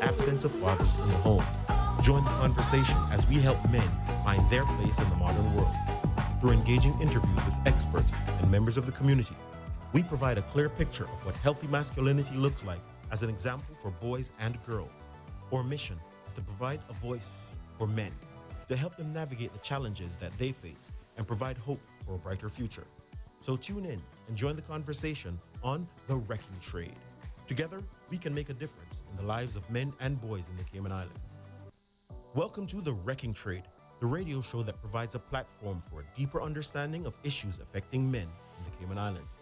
absence of fathers in the home. Join the conversation as we help men find their place in the modern world. Through engaging interviews with experts and members of the community, we provide a clear picture of what healthy masculinity looks like as an example for boys and girls. Our mission is to provide a voice for men to help them navigate the challenges that they face and provide hope for a brighter future. So tune in and join the conversation on The Wrecking Trade. Together, we can make a difference in the lives of men and boys in the Cayman Islands. Welcome to The Wrecking Trade, the radio show that provides a platform for a deeper understanding of issues affecting men in the Cayman Islands.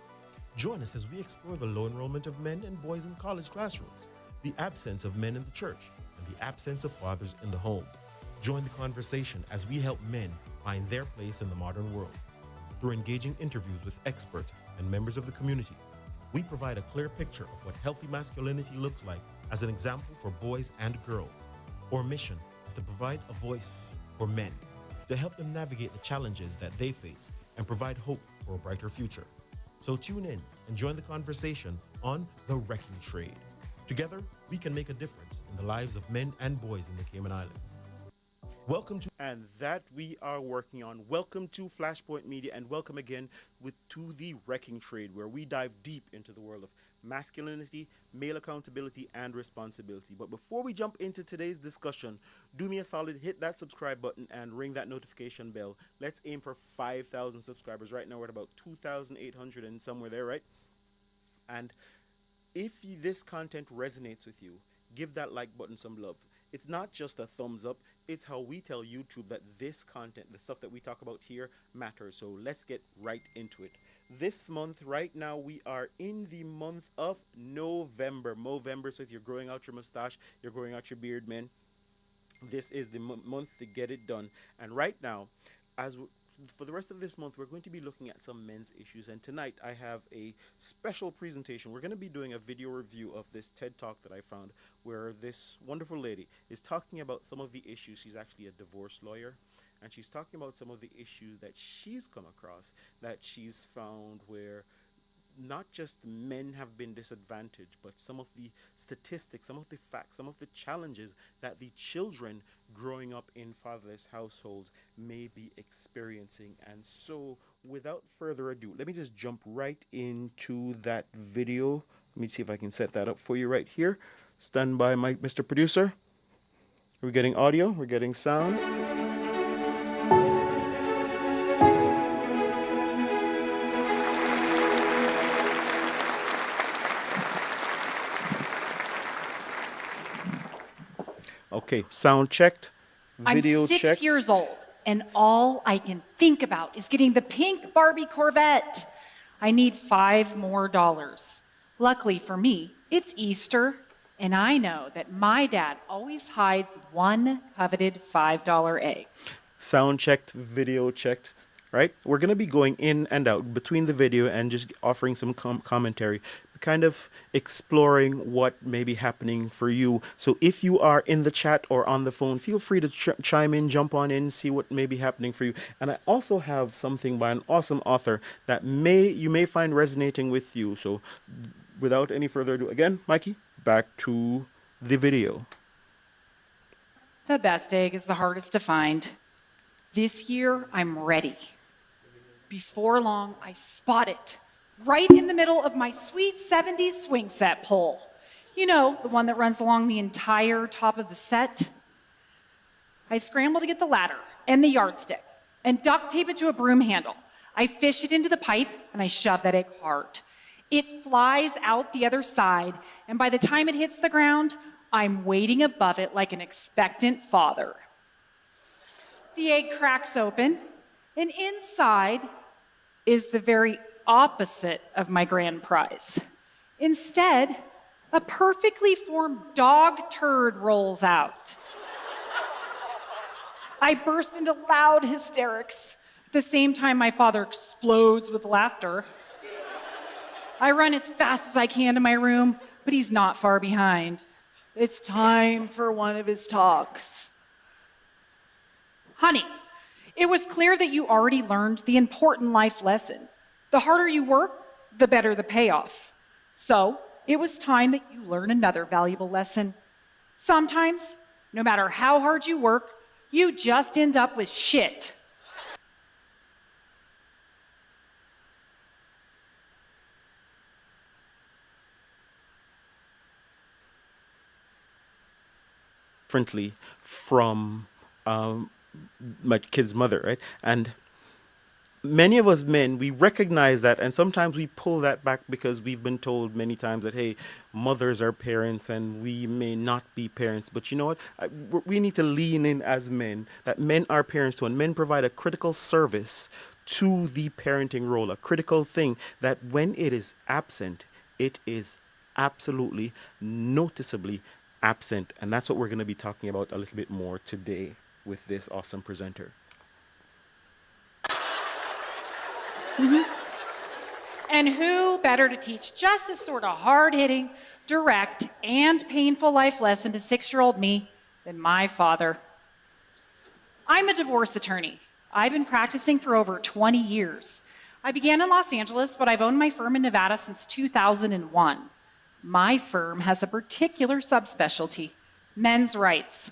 Join us as we explore the low enrollment of men and boys in college classrooms, the absence of men in the church, and the absence of fathers in the home. Join the conversation as we help men find their place in the modern world. Through engaging interviews with experts and members of the community, we provide a clear picture of what healthy masculinity looks like as an example for boys and girls. Our mission is to provide a voice for men to help them navigate the challenges that they face and provide hope for a brighter future. So tune in and join the conversation on The Wrecking Trade. Together, we can make a difference in the lives of men and boys in the Cayman Islands. Welcome to and that we are working on. Welcome to Flashpoint Media and welcome again to The Wrecking Trade, where we dive deep into the world of masculinity, male accountability, and responsibility. But before we jump into today's discussion, do me a solid, hit that subscribe button and ring that notification bell. Let's aim for 5,000 subscribers. Right now we're at about 2,800 and somewhere there, right? And if this content resonates with you, give that like button some love. It's not just a thumbs up, it's how we tell YouTube that this content, the stuff that we talk about here, matters. So let's get right into it. This month, right now, we are in the month of November. So if you're growing out your mustache, you're growing out your beard, man, this is the month to get it done. And right now, for the rest of this month, we're going to be looking at some men's issues. And tonight, I have a special presentation. We're going to be doing a video review of this TED Talk that I found, where this wonderful lady is talking about some of the issues. She's actually a divorce lawyer, and she's talking about some of the issues that she's come across, that she's found where not just men have been disadvantaged, but some of the statistics, some of the facts, some of the challenges that the children growing up in fatherless households may be experiencing. And so without further ado, let me just jump right into that video. Let me see if I can set that up for you right here. Stand by, Mr. Producer. We're getting audio, we're getting sound. Okay, sound checked, video checked. I'm 6 years old, and all I can think about is getting the pink Barbie Corvette. I need $5 more. Luckily for me, it's Easter, and I know that my dad always hides one coveted $5 egg. Sound checked, video checked, right? We're going to be going in and out between the video and just offering some commentary, kind of exploring what may be happening for you. So if you are in the chat or on the phone, feel free to chime in, jump on in, see what may be happening for you. And I also have something by an awesome author that you may find resonating with you. So without any further ado, again, Mikey, back to the video. The best egg is the hardest to find. This year, I'm ready. Before long, I spot it right in the middle of my sweet 70s swing set pole. You know, the one that runs along the entire top of the set. I scramble to get the ladder and the yardstick and duct tape it to a broom handle. I fish it into the pipe and I shove that egg hard. It flies out the other side, and by the time it hits the ground, I'm waiting above it like an expectant father. The egg cracks open, and inside is the very opposite of my grand prize. Instead, a perfectly formed dog turd rolls out. I burst into loud hysterics. At the same time, my father explodes with laughter. I run as fast as I can to my room, but he's not far behind. It's time for one of his talks. Honey, it was clear that you already learned the important life lesson. The harder you work, the better the payoff. So it was time that you learn another valuable lesson. Sometimes, no matter how hard you work, you just end up with shit. Differently from my kid's mother, right? And many of us men, we recognize that, and sometimes we pull that back because we've been told many times that, hey, mothers are parents and we may not be parents. But you know what? We need to lean in as men, that men are parents too, and men provide a critical service to the parenting role, a critical thing that when it is absent, it is absolutely noticeably absent. And that's what we're going to be talking about a little bit more today with this awesome presenter. And who better to teach just this sort of hard-hitting, direct, and painful life lesson to 6-year-old me than my father? I'm a divorce attorney. I've been practicing for over 20 years. I began in Los Angeles, but I've owned my firm in Nevada since 2001. My firm has a particular subspecialty, men's rights.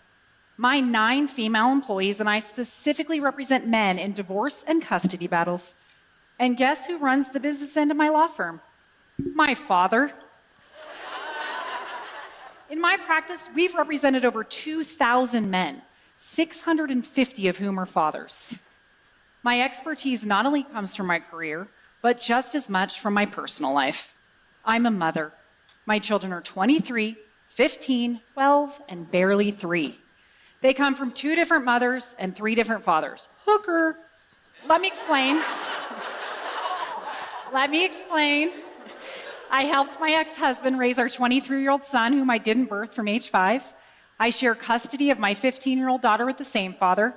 My 9 female employees and I specifically represent men in divorce and custody battles. And guess who runs the business end of my law firm? My father. In my practice, we've represented over 2,000 men, 650 of whom are fathers. My expertise not only comes from my career, but just as much from my personal life. I'm a mother. My children are 23, 15, 12, and barely 3. They come from 2 different mothers and 3 different fathers. Hooker. Let me explain. I helped my ex-husband raise our 23-year-old son, whom I didn't birth, from age 5. I share custody of my 15-year-old daughter with the same father.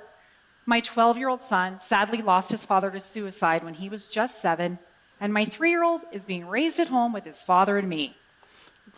My 12-year-old son sadly lost his father to suicide when he was just 7, and my 3-year-old is being raised at home with his father and me.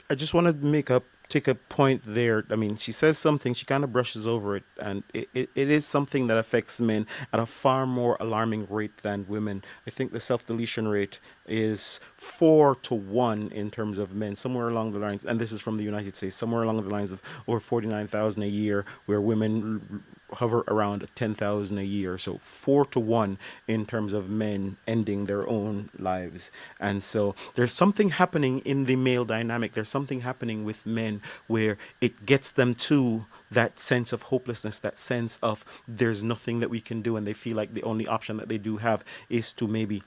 I just want to take a point there. I mean, she says something, she kind of brushes over it, and it is something that affects men at a far more alarming rate than women. I think the self-deletion rate is 4 to 1 in terms of men, somewhere along the lines, and this is from the United States, somewhere along the lines of over 49,000 a year, where women hover around 10,000 a year. So 4 to 1 in terms of men ending their own lives. And so there's something happening in the male dynamic. There's something happening with men where it gets them to that sense of hopelessness, that sense of there's nothing that we can do, and they feel like the only option that they do have is to maybe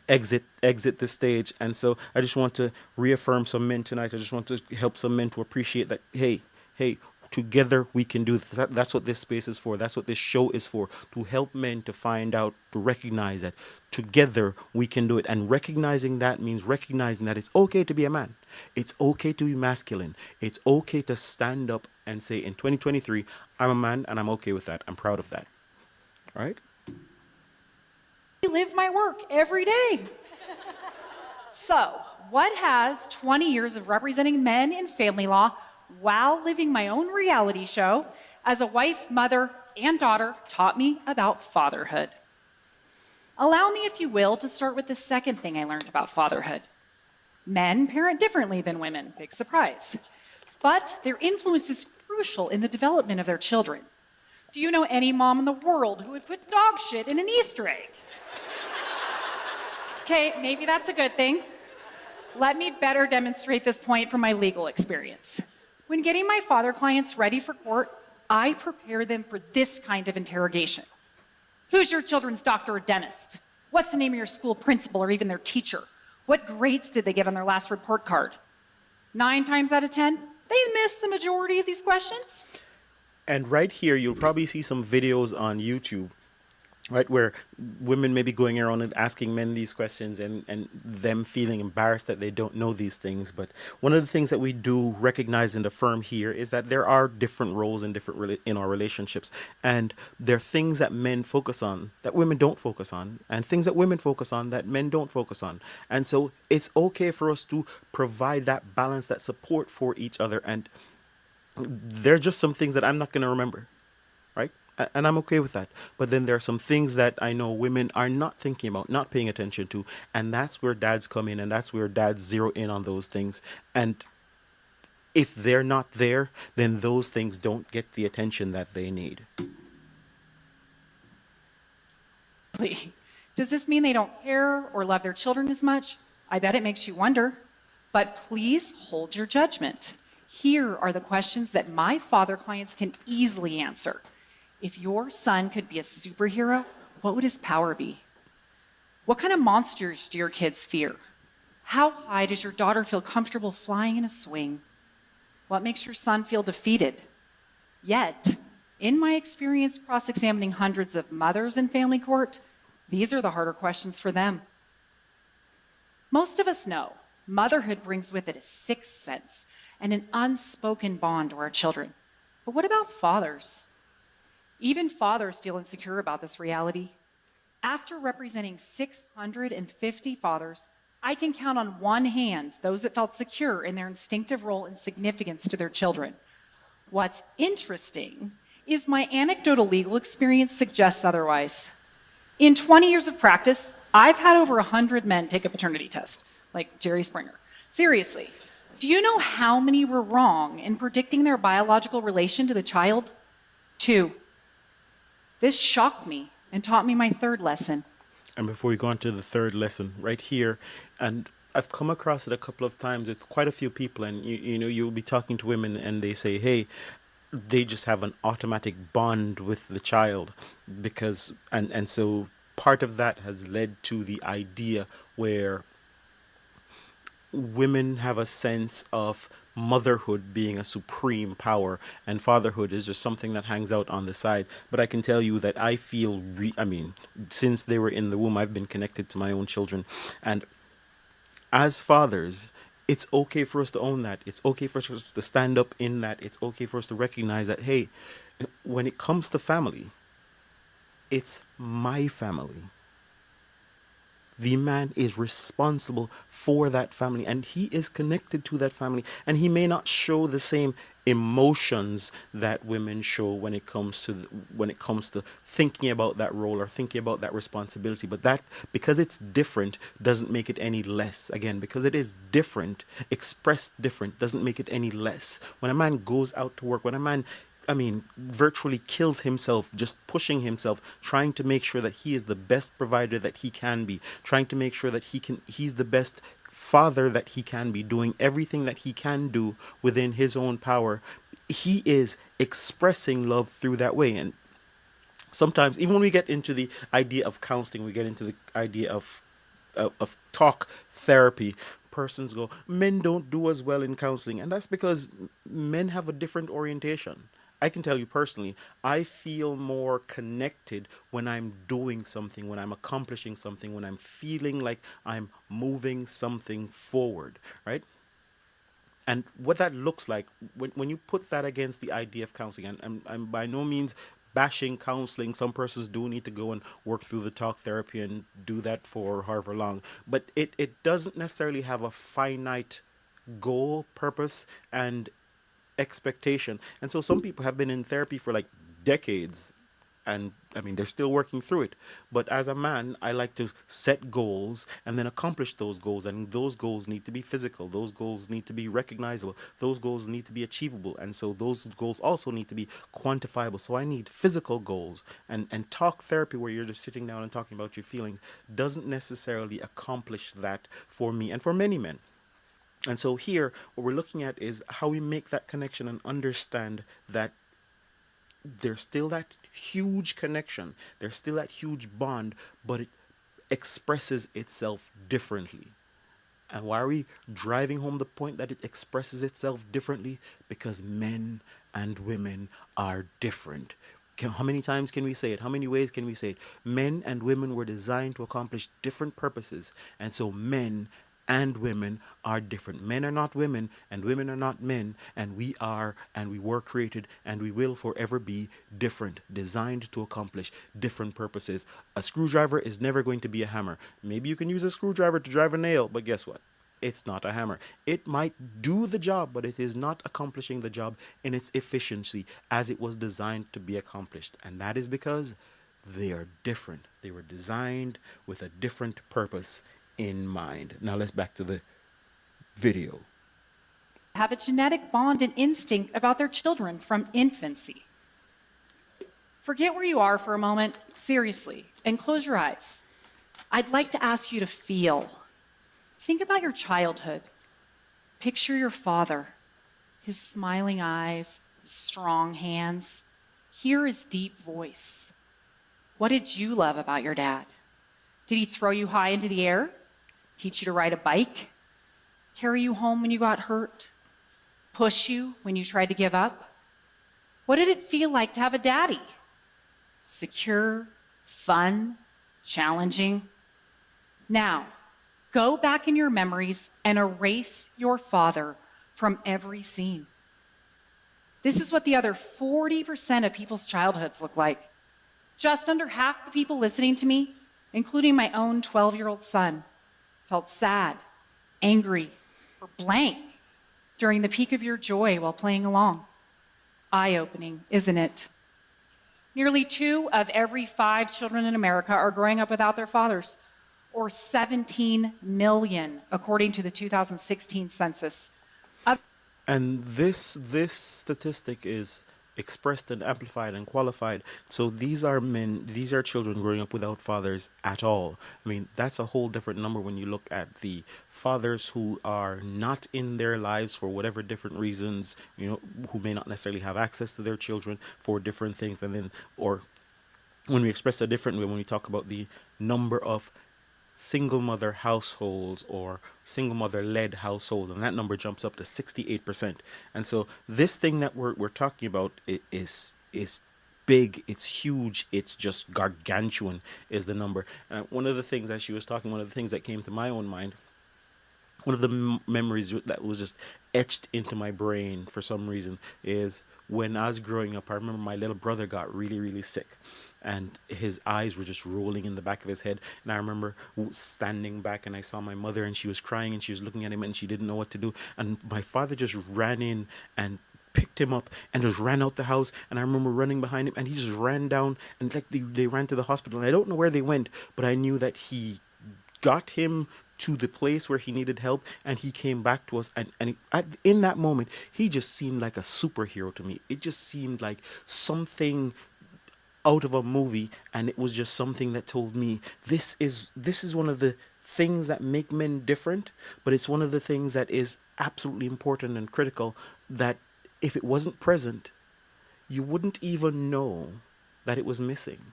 exit the stage. And so I just want to reaffirm some men tonight. I just want to help some men to appreciate that, hey, together we can do this. That's what this space is for. That's what this show is for, to help men to find out, to recognize that together we can do it. And recognizing that means recognizing that it's okay to be a man. It's okay to be masculine. It's okay to stand up and say, in 2023, I'm a man and I'm okay with that. I'm proud of that. All right? I live my work every day. So, what has 20 years of representing men in family law while living my own reality show as a wife, mother, and daughter taught me about fatherhood? Allow me, if you will, to start with the second thing I learned about fatherhood. Men parent differently than women, big surprise. But their influence is crucial in the development of their children. Do you know any mom in the world who would put dog shit in an Easter egg? Okay, maybe that's a good thing. Let me better demonstrate this point from my legal experience. When getting my father clients ready for court, I prepare them for this kind of interrogation. Who's your children's doctor or dentist? What's the name of your school principal or even their teacher? What grades did they get on their last report card? 9 times out of 10, they miss the majority of these questions. And right here, you'll probably see some videos on YouTube, right, where women may be going around and asking men these questions, and them feeling embarrassed that they don't know these things. But one of the things that we do recognize in the firm here is that there are different roles in in our relationships, and there are things that men focus on that women don't focus on, and things that women focus on that men don't focus on. And so it's okay for us to provide that balance, that support for each other. And there are just some things that I'm not going to remember, right? And I'm okay with that. But then there are some things that I know women are not thinking about, not paying attention to. And that's where dads come in, and that's where dads zero in on those things. And if they're not there, then those things don't get the attention that they need. Does this mean they don't care or love their children as much? I bet it makes you wonder. But please hold your judgment. Here are the questions that my father clients can easily answer. If your son could be a superhero, what would his power be? What kind of monsters do your kids fear? How high does your daughter feel comfortable flying in a swing? What makes your son feel defeated? Yet, in my experience cross-examining hundreds of mothers in family court, these are the harder questions for them. Most of us know motherhood brings with it a sixth sense and an unspoken bond to our children. But what about fathers? Even fathers feel insecure about this reality. After representing 650 fathers, I can count on one hand those that felt secure in their instinctive role and significance to their children. What's interesting is my anecdotal legal experience suggests otherwise. In 20 years of practice, I've had over 100 men take a paternity test, like Jerry Springer. Seriously, do you know how many were wrong in predicting their biological relation to the child? 2. This shocked me and taught me my third lesson. And before we go on to the third lesson, right here, and I've come across it a couple of times with quite a few people, and you know, you'll be talking to women and they say, hey, they just have an automatic bond with the child because, and so part of that has led to the idea where women have a sense of motherhood being a supreme power and fatherhood is just something that hangs out on the side. But I can tell you that I feel, since they were in the womb, I've been connected to my own children. And as fathers, it's okay for us to own that. It's okay for us to stand up in that. It's okay for us to recognize that, hey, when it comes to family, it's my family. The man is responsible for that family and he is connected to that family, and he may not show the same emotions that women show when it comes to thinking about that role or thinking about that responsibility. But that, because it's different, doesn't make it any less. Again, because it is different, expressed different, doesn't make it any less. When a man goes out to work, when a man virtually kills himself, just pushing himself, trying to make sure that he is the best provider that he can be, trying to make sure that he's the best father that he can be, doing everything that he can do within his own power. He is expressing love through that way. And sometimes, even when we get into the idea of counseling, we get into the idea of talk therapy, persons go, men don't do as well in counseling. And that's because men have a different orientation. I can tell you personally, I feel more connected when I'm doing something, when I'm accomplishing something, when I'm feeling like I'm moving something forward, right? And what that looks like, when you put that against the idea of counseling, and I'm by no means bashing counseling. Some persons do need to go and work through the talk therapy and do that for however long. But it doesn't necessarily have a finite goal, purpose, and expectation. And so some people have been in therapy for like decades, and they're still working through it. But as a man, I like to set goals and then accomplish those goals, and those goals need to be physical, those goals need to be recognizable, those goals need to be achievable, and so those goals also need to be quantifiable. So I need physical goals, and talk therapy, where you're just sitting down and talking about your feelings, doesn't necessarily accomplish that for me and for many men. And so here, what we're looking at is how we make that connection and understand that there's still that huge connection, there's still that huge bond, but it expresses itself differently. And why are we driving home the point that it expresses itself differently? Because men and women are different. How many times can we say it? How many ways can we say it? Men and women were designed to accomplish different purposes. And so men and women are different. Men are not women, and women are not men, and we were created, and we will forever be different, designed to accomplish different purposes. A screwdriver is never going to be a hammer. Maybe you can use a screwdriver to drive a nail, but guess what? It's not a hammer. It might do the job, but it is not accomplishing the job in its efficiency as it was designed to be accomplished. And that is because they are different. They were designed with a different purpose in mind. Now let's back to the video. have a genetic bond and instinct about their children from infancy. Forget where you are for a moment, seriously, and close your eyes. I'd like to ask you to feel. Think about your childhood. Picture your father, his smiling eyes, strong hands. Hear his deep voice. What did you love about your dad? Did he throw you high into the air? Teach you to ride a bike? Carry you home when you got hurt? Push you when you tried to give up? What did it feel like to have a daddy? Secure, fun, challenging? Now, go back in your memories and erase your father from every scene. This is what the other 40% of people's childhoods look like. Just under half the people listening to me, including my own 12-year-old son, felt sad, angry, or blank during the peak of your joy while playing along. Eye-opening, isn't it? Nearly 2 of every 5 children in America are growing up without their fathers, or 17 million, according to the 2016 census. And this statistic is expressed and amplified and qualified. So these are children growing up without fathers at all. I mean, that's a whole different number when you look at the fathers who are not in their lives for whatever different reasons, who may not necessarily have access to their children for different things. And then, or when we express a different way, when we talk about the number of single mother households or single mother led households, and that number jumps up to 68%. And so this thing that we're talking about is big, it's huge, it's just gargantuan is the number. One of the things, as she was talking, one of the things that came to my own mind, one of the memories that was just etched into my brain for some reason is when I was growing up. I remember my little brother got really, really sick, and his eyes were just rolling in the back of his head. And I remember standing back, and I saw my mother, and she was crying, and she was looking at him, and she didn't know what to do. And my father just ran in and picked him up and just ran out the house. And I remember running behind him, and he just ran down, and like they ran to the hospital. And I don't know where they went, but I knew that he got him to the place where he needed help, and he came back to us, in that moment he just seemed like a superhero to me. It just seemed like something out of a movie, and it was just something that told me this is one of the things that make men different, but it's one of the things that is absolutely important and critical, that if it wasn't present, you wouldn't even know that it was missing.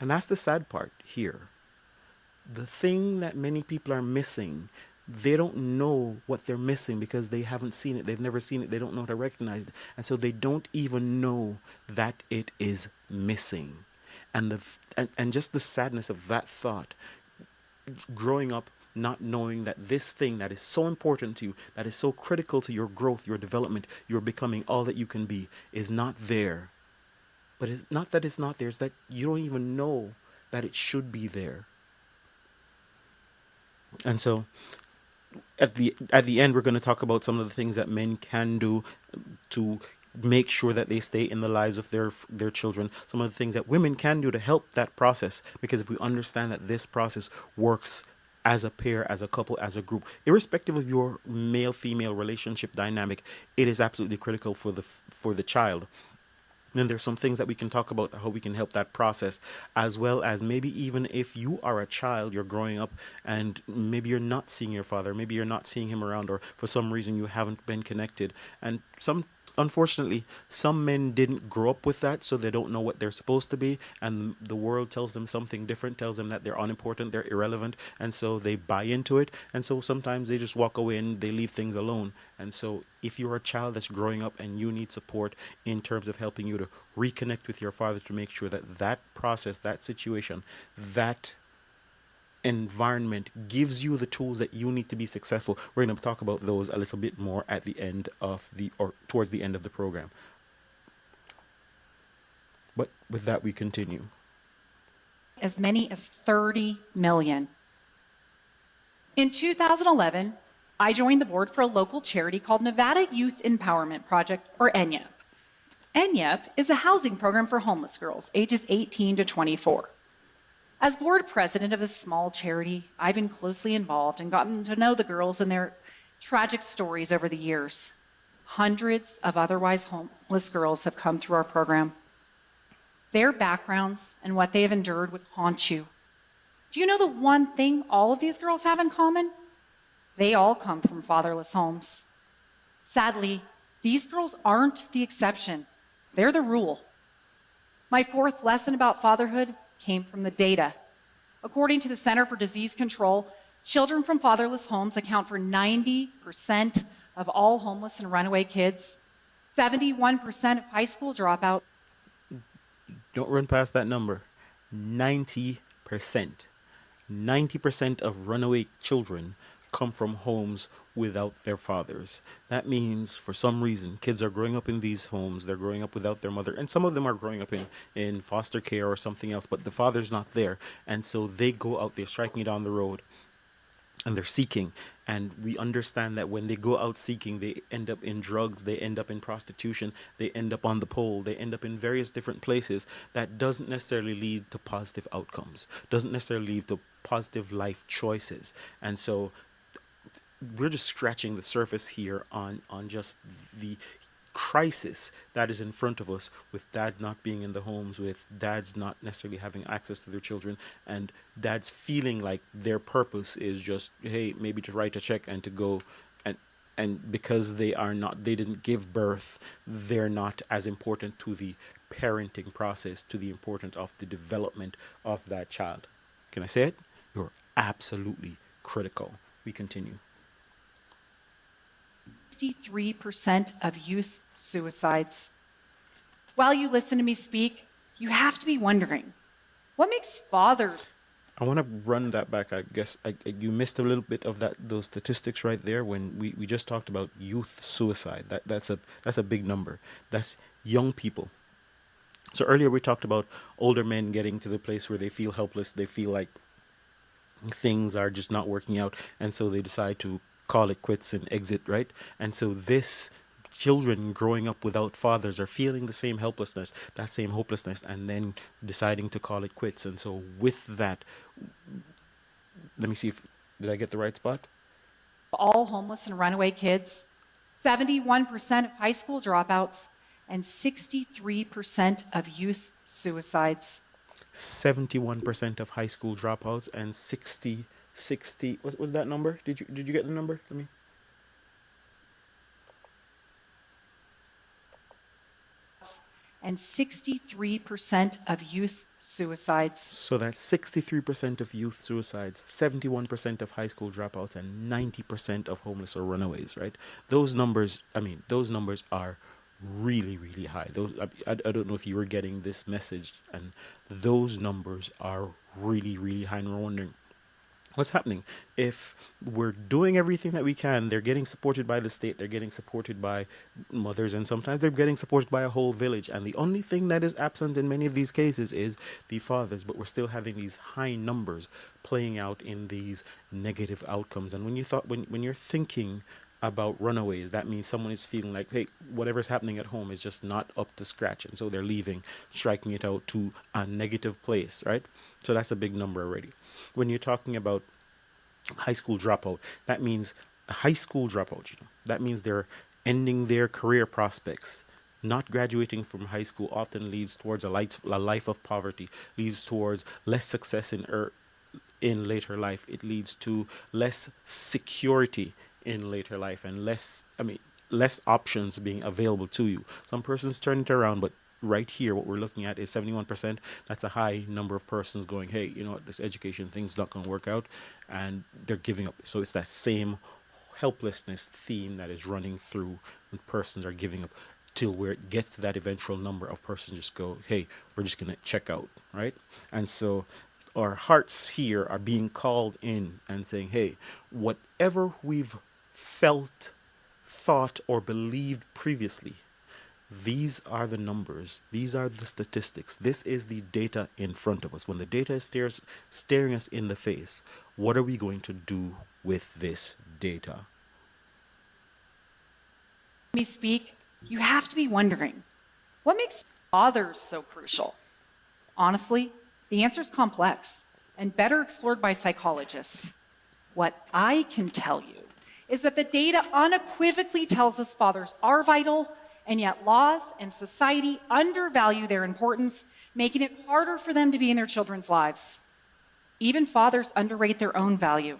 And that's the sad part here. The thing that many people are missing, they don't know what they're missing because they haven't seen it. They've never seen it. They don't know how to recognize it. And so they don't even know that it is missing. And just the sadness of that thought, growing up not knowing that this thing that is so important to you, that is so critical to your growth, your development, your becoming all that you can be, is not there. But it's not that it's not there, it's that you don't even know that it should be there. And so at the end, we're going to talk about some of the things that men can do to make sure that they stay in the lives of their children. Some of the things that women can do to help that process. Because if we understand that this process works as a pair, as a couple, as a group, irrespective of your male-female relationship dynamic, it is absolutely critical for the child. And there's some things that we can talk about, how we can help that process, as well as maybe even if you are a child, you're growing up and maybe you're not seeing your father, maybe you're not seeing him around, or for some reason you haven't been connected. And unfortunately, some men didn't grow up with that, so they don't know what they're supposed to be, and the world tells them something different, tells them that they're unimportant, they're irrelevant, and so they buy into it, and so sometimes they just walk away and they leave things alone. And so if you're a child that's growing up and you need support in terms of helping you to reconnect with your father, to make sure that that process, that situation, that environment gives you the tools that you need to be successful. We're going to talk about those a little bit more at the end of towards the end of the program. But with that, we continue. As many as 30 million. In 2011, I joined the board for a local charity called Nevada Youth Empowerment Project, or NYEP. NYEP is a housing program for homeless girls ages 18 to 24. As board president of a small charity, I've been closely involved and gotten to know the girls and their tragic stories over the years. Hundreds of otherwise homeless girls have come through our program. Their backgrounds and what they have endured would haunt you. Do you know the one thing all of these girls have in common? They all come from fatherless homes. Sadly, these girls aren't the exception. They're the rule. My fourth lesson about fatherhood came from the data. According to the Center for Disease Control, children from fatherless homes account for 90% of all homeless and runaway kids, 71% of high school dropouts. Don't run past that number. 90%. 90% of runaway children come from homes without their fathers. That means for some reason, kids are growing up in these homes, they're growing up without their mother, and some of them are growing up in foster care or something else, but the father's not there. And so they go out there striking it on the road and they're seeking. And we understand that when they go out seeking, they end up in drugs, they end up in prostitution, they end up on the pole, they end up in various different places. That doesn't necessarily lead to positive outcomes, doesn't necessarily lead to positive life choices. And so we're just scratching the surface here on just the crisis that is in front of us, with dads not being in the homes, with dads not necessarily having access to their children, and dads feeling like their purpose is just, hey, maybe to write a check and to go, and because they didn't give birth, they're not as important to the parenting process, to the importance of the development of that child. Can I say it? You're absolutely critical. We continue. 63% of youth suicides. While you listen to me speak, you have to be wondering, what makes fathers? I want to run that back. I guess you missed a little bit of those statistics right there when we just talked about youth suicide. That's a big number. That's young people. So earlier we talked about older men getting to the place where they feel helpless. They feel like things are just not working out, and so they decide to call it quits and exit, right? And so this children growing up without fathers are feeling the same helplessness, that same hopelessness, and then deciding to call it quits. And so with that, let me see if did I get the right spot? All homeless and runaway kids, 71% of high school dropouts, and 63% of youth suicides. 71% of high school dropouts and 60 what was that number? Did you get the number? Let me. And 63% of youth suicides. So that's 63% of youth suicides, 71% of high school dropouts, and 90% of homeless or runaways, right? Those numbers are really, really high. I don't know if you were getting this message, and those numbers are really, really high. And we're wondering, what's happening? If we're doing everything that we can, they're getting supported by the state, they're getting supported by mothers, and sometimes they're getting supported by a whole village. And the only thing that is absent in many of these cases is the fathers, but we're still having these high numbers playing out in these negative outcomes. And when you're thinking about runaways, that means someone is feeling like, hey, whatever's happening at home is just not up to scratch, and so they're leaving, striking it out to a negative place, right? So that's a big number already. When you're talking about high school dropout, that means a high school dropout, that means they're ending their career prospects. Not graduating from high school often leads towards a life of poverty, leads towards less success in later life. It leads to less security in later life, and less options being available to you. Some persons turn it around, but right here, what we're looking at is 71%. That's a high number of persons going, hey, you know what, this education thing's not going to work out, and they're giving up. So it's that same helplessness theme that is running through when persons are giving up, till where it gets to that eventual number of persons just go, hey, we're just going to check out, right? And so our hearts here are being called in and saying, hey, whatever we've felt, thought, or believed previously, these are the numbers, these are the statistics, this is the data in front of us. When the data is staring us in the face, what are we going to do with this data? Me speak, you have to be wondering, what makes fathers so crucial? Honestly, the answer is complex and better explored by psychologists. What I can tell you is that the data unequivocally tells us fathers are vital, and yet laws and society undervalue their importance, making it harder for them to be in their children's lives. Even fathers underrate their own value.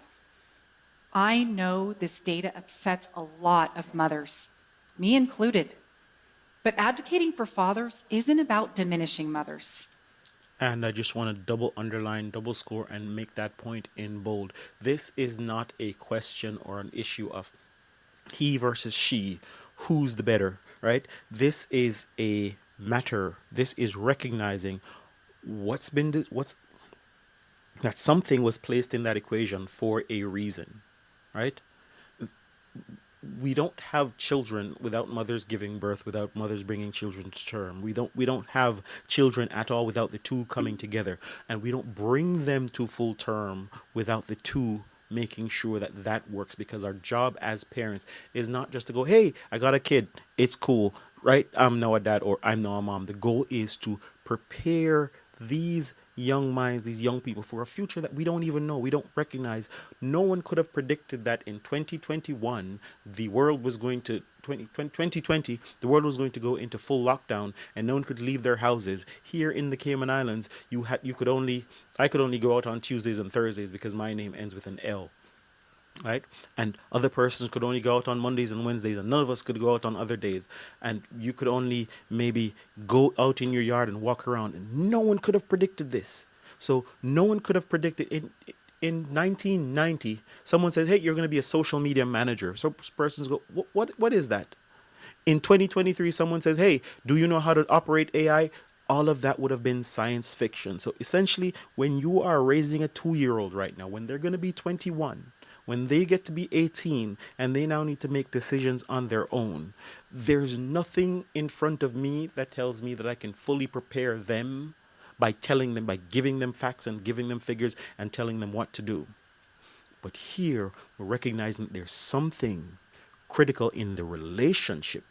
I know this data upsets a lot of mothers, me included. But advocating for fathers isn't about diminishing mothers. And I just want to double underline, double score, and make that point in bold. This is not a question or an issue of he versus she, who's the better, right? This is a matter. This is recognizing that something was placed in that equation for a reason, right? We don't have children without mothers giving birth, without mothers bringing children to term. We don't have children at all without the two coming together, and we don't bring them to full term without the two making sure that that works, because our job as parents is not just to go, hey, I got a kid, it's cool, right? I'm now a dad or I'm now a mom. The goal is to prepare these young minds, these young people, for a future that we don't even know, we don't recognize. No one could have predicted that in 2021 the world was going to 2020 the world was going to go into full lockdown and no one could leave their houses. Here in the Cayman Islands, I could only go out on Tuesdays and Thursdays because my name ends with an L, right? And other persons could only go out on Mondays and Wednesdays, and none of us could go out on other days. And you could only maybe go out in your yard and walk around, and no one could have predicted this. So no one could have predicted in 1990, someone said, hey, you're going to be a social media manager. So persons go, what is that? In 2023, someone says, hey, do you know how to operate AI? All of that would have been science fiction. So essentially, when you are raising a 2-year-old right now, when they're going to be 21, when they get to be 18 and they now need to make decisions on their own, there's nothing in front of me that tells me that I can fully prepare them by giving them facts and giving them figures and telling them what to do. But here, we're recognizing that there's something critical in the relationship,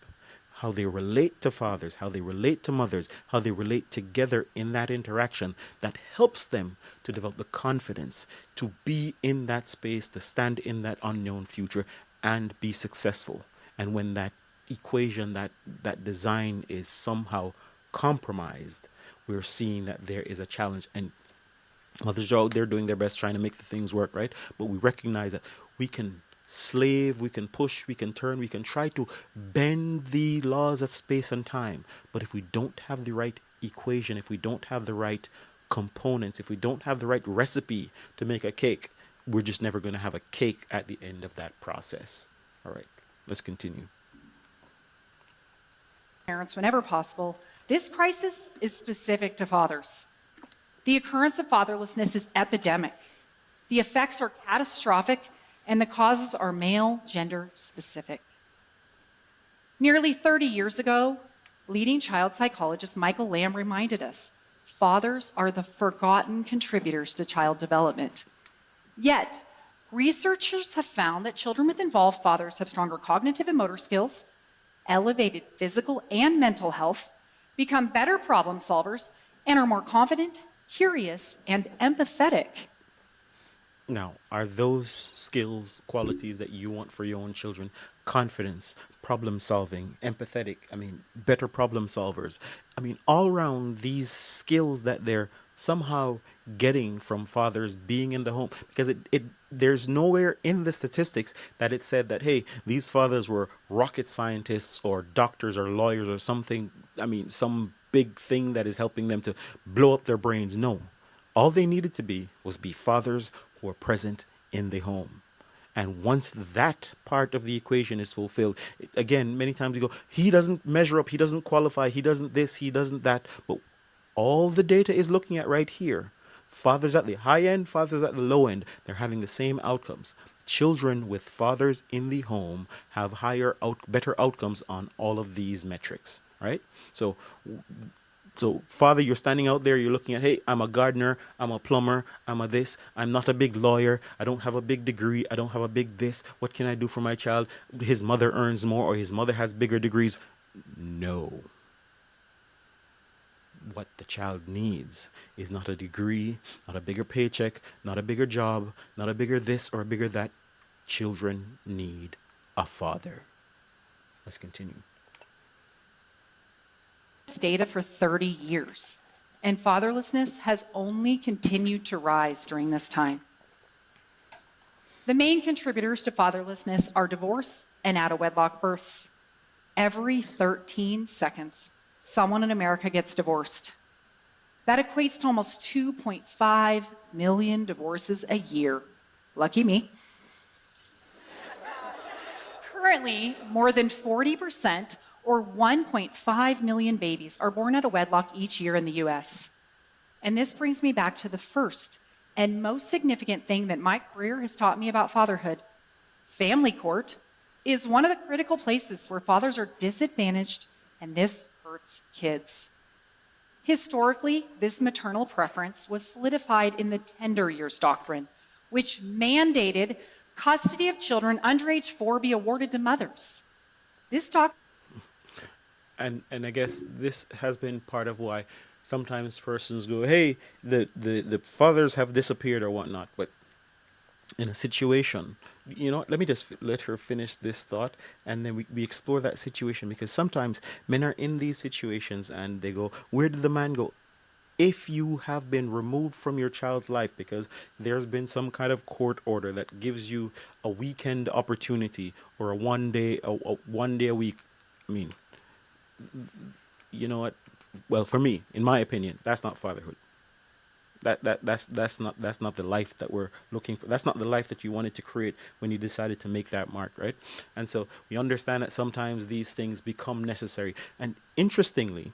how they relate to fathers, how they relate to mothers, how they relate together in that interaction, that helps them to develop the confidence to be in that space, to stand in that unknown future and be successful. And when that equation, that design is somehow compromised, we're seeing that there is a challenge. And mothers are out there doing their best trying to make the things work, right? But we recognize that we can slave, we can push, we can turn, we can try to bend the laws of space and time. But if we don't have the right equation, if we don't have the right components, if we don't have the right recipe to make a cake, we're just never going to have a cake at the end of that process. All right, let's continue. Parents, whenever possible, this crisis is specific to fathers. The occurrence of fatherlessness is epidemic. The effects are catastrophic, and the causes are male gender specific. Nearly 30 years ago, leading child psychologist Michael Lamb reminded us, fathers are the forgotten contributors to child development. Yet, researchers have found that children with involved fathers have stronger cognitive and motor skills, elevated physical and mental health, become better problem solvers, and are more confident, curious, and empathetic. Now, are those skills, qualities that you want for your own children? Confidence, problem solving, empathetic, better problem solvers. All around these skills that they're somehow getting from fathers being in the home, because there's nowhere in the statistics that it said that, hey, these fathers were rocket scientists or doctors or lawyers or something, some big thing that is helping them to blow up their brains. No, all they needed to be was be fathers who are present in the home. And once that part of the equation is fulfilled, again, many times you go, he doesn't measure up, he doesn't qualify, he doesn't this, he doesn't that. But all the data is looking at right here. Fathers at the high end, fathers at the low end, they're having the same outcomes. Children with fathers in the home have better outcomes on all of these metrics, right? So father, you're standing out there, you're looking at, hey, I'm a gardener, I'm a plumber, I'm a this, I'm not a big lawyer, I don't have a big degree, I don't have a big this, what can I do for my child? His mother earns more or his mother has bigger degrees. No. What the child needs is not a degree, not a bigger paycheck, not a bigger job, not a bigger this or a bigger that. children need a father. Let's continue. This data for 30 years, and fatherlessness has only continued to rise during this time. The main contributors to fatherlessness are divorce and out-of-wedlock births. Every 13 seconds, someone in America gets divorced. That equates to almost 2.5 million divorces a year. Lucky me. Currently, more than 40%, or 1.5 million babies, are born out of wedlock each year in the US. And this brings me back to the first and most significant thing that my career has taught me about fatherhood. Family court is one of the critical places where fathers are disadvantaged, and this hurts kids. Historically, this maternal preference was solidified in the tender years doctrine, which mandated custody of children under age 4 be awarded to mothers. This doctrine And I guess this has been part of why sometimes persons go, hey, the fathers have disappeared or whatnot. But in a situation, let me just let her finish this thought, and then we explore that situation, because sometimes men are in these situations and they go, where did the man go? If you have been removed from your child's life because there's been some kind of court order that gives you a weekend opportunity or a 1 day a week, I mean, you know what? Well, for me, in my opinion, that's not fatherhood. That's not the life that we're looking for. That's not the life that you wanted to create when you decided to make that mark, right? And so we understand that sometimes these things become necessary. And interestingly,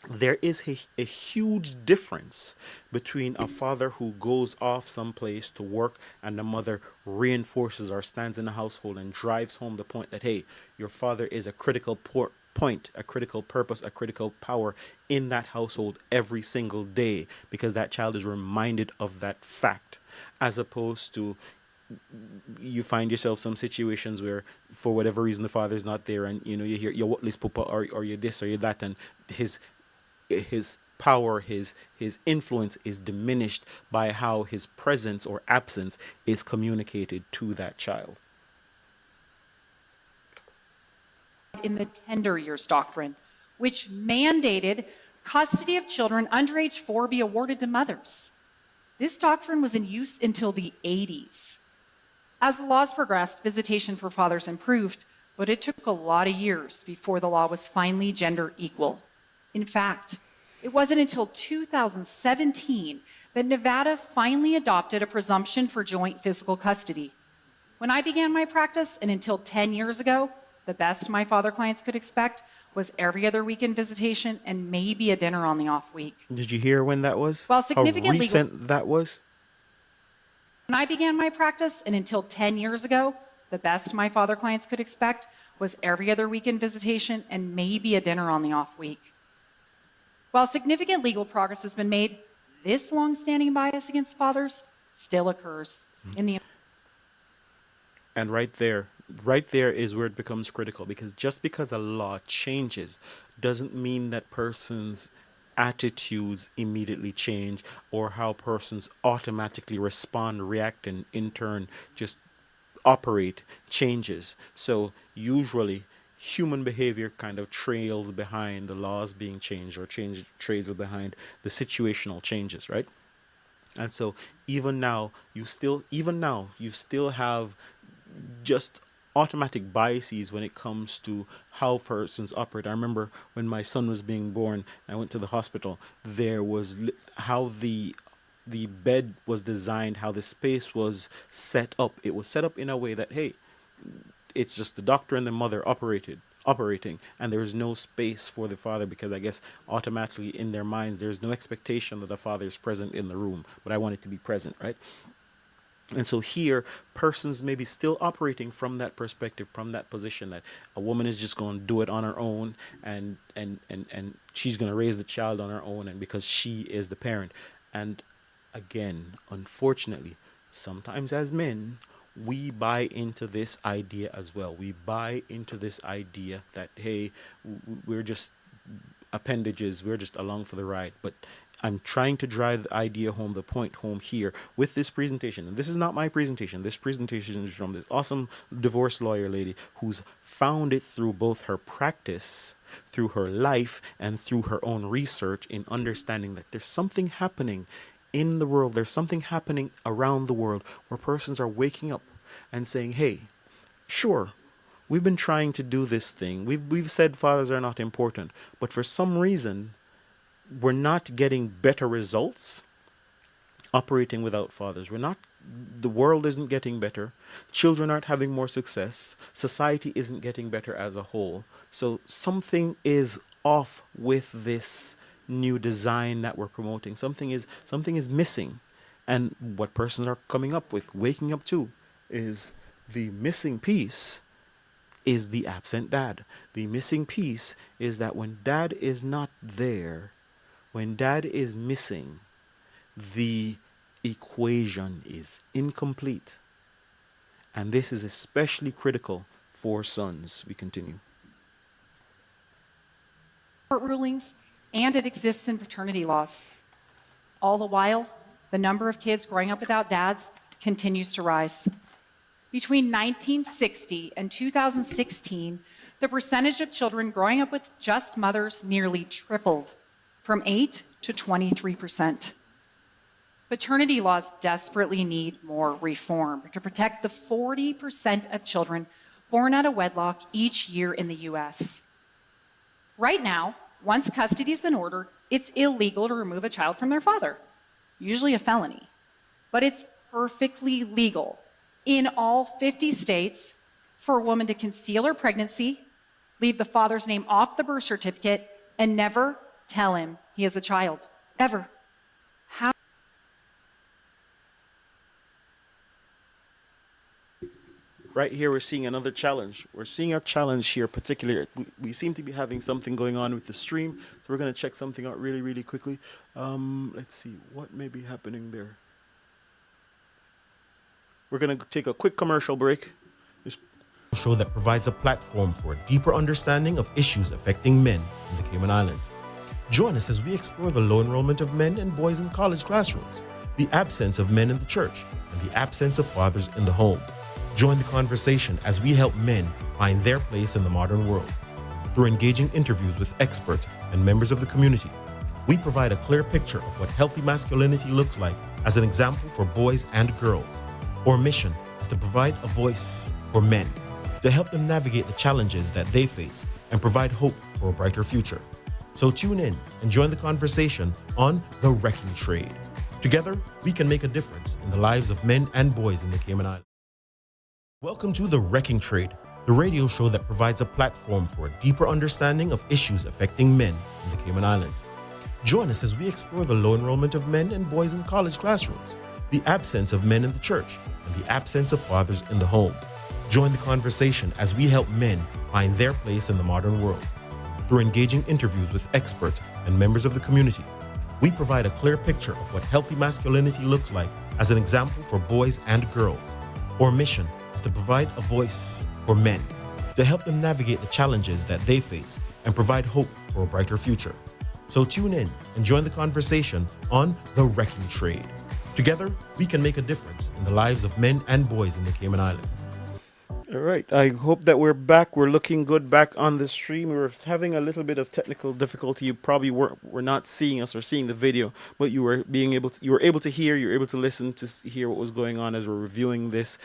there is a huge difference between a father who goes off someplace to work and the mother reinforces or stands in the household and drives home the point that, hey, your father is a critical point, a critical purpose, a critical power in that household every single day, because that child is reminded of that fact, as opposed to you find yourself some situations where for whatever reason the father's not there, and you hear your what list papa or you're this or you're that, and his power, his influence is diminished by how his presence or absence is communicated to that child. in the tender years doctrine, which mandated custody of children under age 4 be awarded to mothers. This doctrine was in use until the 80s. As the laws progressed, visitation for fathers improved, but it took a lot of years before the law was finally gender equal. In fact, it wasn't until 2017 that Nevada finally adopted a presumption for joint physical custody. When I began my practice, and until 10 years ago, the best my father clients could expect was every other weekend visitation and maybe a dinner on the off week. Did you hear when that was? While significant How legal- recent that was? When I began my practice, and until 10 years ago, the best my father clients could expect was every other weekend visitation and maybe a dinner on the off week. While significant legal progress has been made, this long-standing bias against fathers still occurs in the And right there is where it becomes critical, because just because a law changes doesn't mean that persons' attitudes immediately change, or how persons automatically respond, react, and in turn just operate changes. So usually human behavior kind of trails behind the laws being changed, or trails behind the situational changes, right? And so even now you still have just automatic biases when it comes to how persons operate. I remember when my son was being born, I went to the hospital. There was how the bed was designed, how the space was set up. It was set up in a way that, hey, it's just the doctor and the mother operating, and there's no space for the father, because I guess automatically in their minds there's no expectation that the father is present in the room, but I want it to be present, right? And so here, persons may be still operating from that perspective, from that position, that a woman is just going to do it on her own, and she's going to raise the child on her own, and because she is the parent. And again, unfortunately, sometimes as men, we buy into this idea as well. We buy into this idea that, hey, we're just appendages, we're just along for the ride. But I'm trying to drive the idea home, the point home here with this presentation. And this is not my presentation. This presentation is from this awesome divorce lawyer lady who's found it through both her practice, through her life, and through her own research in understanding that there's something happening in the world. There's something happening around the world where persons are waking up and saying, hey, sure, we've been trying to do this thing. We've said fathers are not important, but for some reason, we're not getting better results operating without fathers. The world isn't getting better. Children aren't having more success. Society isn't getting better as a whole. So something is off with this new design that we're promoting. Something is missing. And what persons are coming up with, waking up to, is the missing piece is the absent dad. The missing piece is that when dad is not there, when dad is missing, the equation is incomplete. And this is especially critical for sons. We continue. Court rulings, and it exists in paternity laws. All the while, the number of kids growing up without dads continues to rise. Between 1960 and 2016, the percentage of children growing up with just mothers nearly tripled, from 8 to 23%. Paternity laws desperately need more reform to protect the 40% of children born out of wedlock each year in the US. Right now, once custody has been ordered, it's illegal to remove a child from their father, usually a felony. But it's perfectly legal in all 50 states for a woman to conceal her pregnancy, leave the father's name off the birth certificate, and never tell him he has a child, ever. How? Right here, we're seeing another challenge. We're seeing a challenge here, particularly. We seem to be having something going on with the stream, so we're going to check something out really, really quickly. Let's see what may be happening there. We're going to take a quick commercial break. Show that provides a platform for a deeper understanding of issues affecting men in the Cayman Islands. Join us as we explore the low enrollment of men and boys in college classrooms, the absence of men in the church, and the absence of fathers in the home. Join the conversation as we help men find their place in the modern world. Through engaging interviews with experts and members of the community, we provide a clear picture of what healthy masculinity looks like as an example for boys and girls. Our mission is to provide a voice for men, to help them navigate the challenges that they face and provide hope for a brighter future. So tune in and join the conversation on The Wrecking Trade. Together, we can make a difference in the lives of men and boys in the Cayman Islands. Welcome to The Wrecking Trade, the radio show that provides a platform for a deeper understanding of issues affecting men in the Cayman Islands. Join us as we explore the low enrollment of men and boys in college classrooms, the absence of men in the church, and the absence of fathers in the home. Join the conversation as we help men find their place in the modern world. Through engaging interviews with experts and members of the community, we provide a clear picture of what healthy masculinity looks like as an example for boys and girls. Our mission is to provide a voice for men, to help them navigate the challenges that they face and provide hope for a brighter future. So tune in and join the conversation on The Wrecking Trade. Together, we can make a difference in the lives of men and boys in the Cayman Islands. All right. I hope that we're back. We're looking good back on the stream. We were having a little bit of technical difficulty. You probably were not seeing us or seeing the video, but you were able to hear, you were able to listen to hear what was going on as we're reviewing this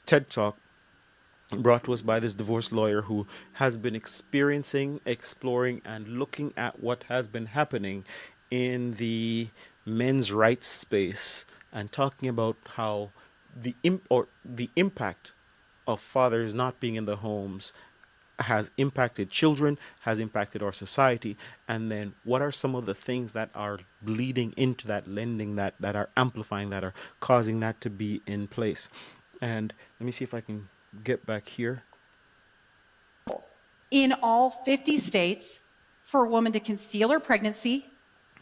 TED Talk brought to us by this divorce lawyer who has been experiencing, exploring, and looking at what has been happening in the men's rights space and talking about how the impact of fathers not being in the homes has impacted children, has impacted our society, and then what are some of the things that are bleeding into that, lending that are amplifying that, are causing that to be in place. And let me see if I can get back here. In all 50 states, for a woman to conceal her pregnancy,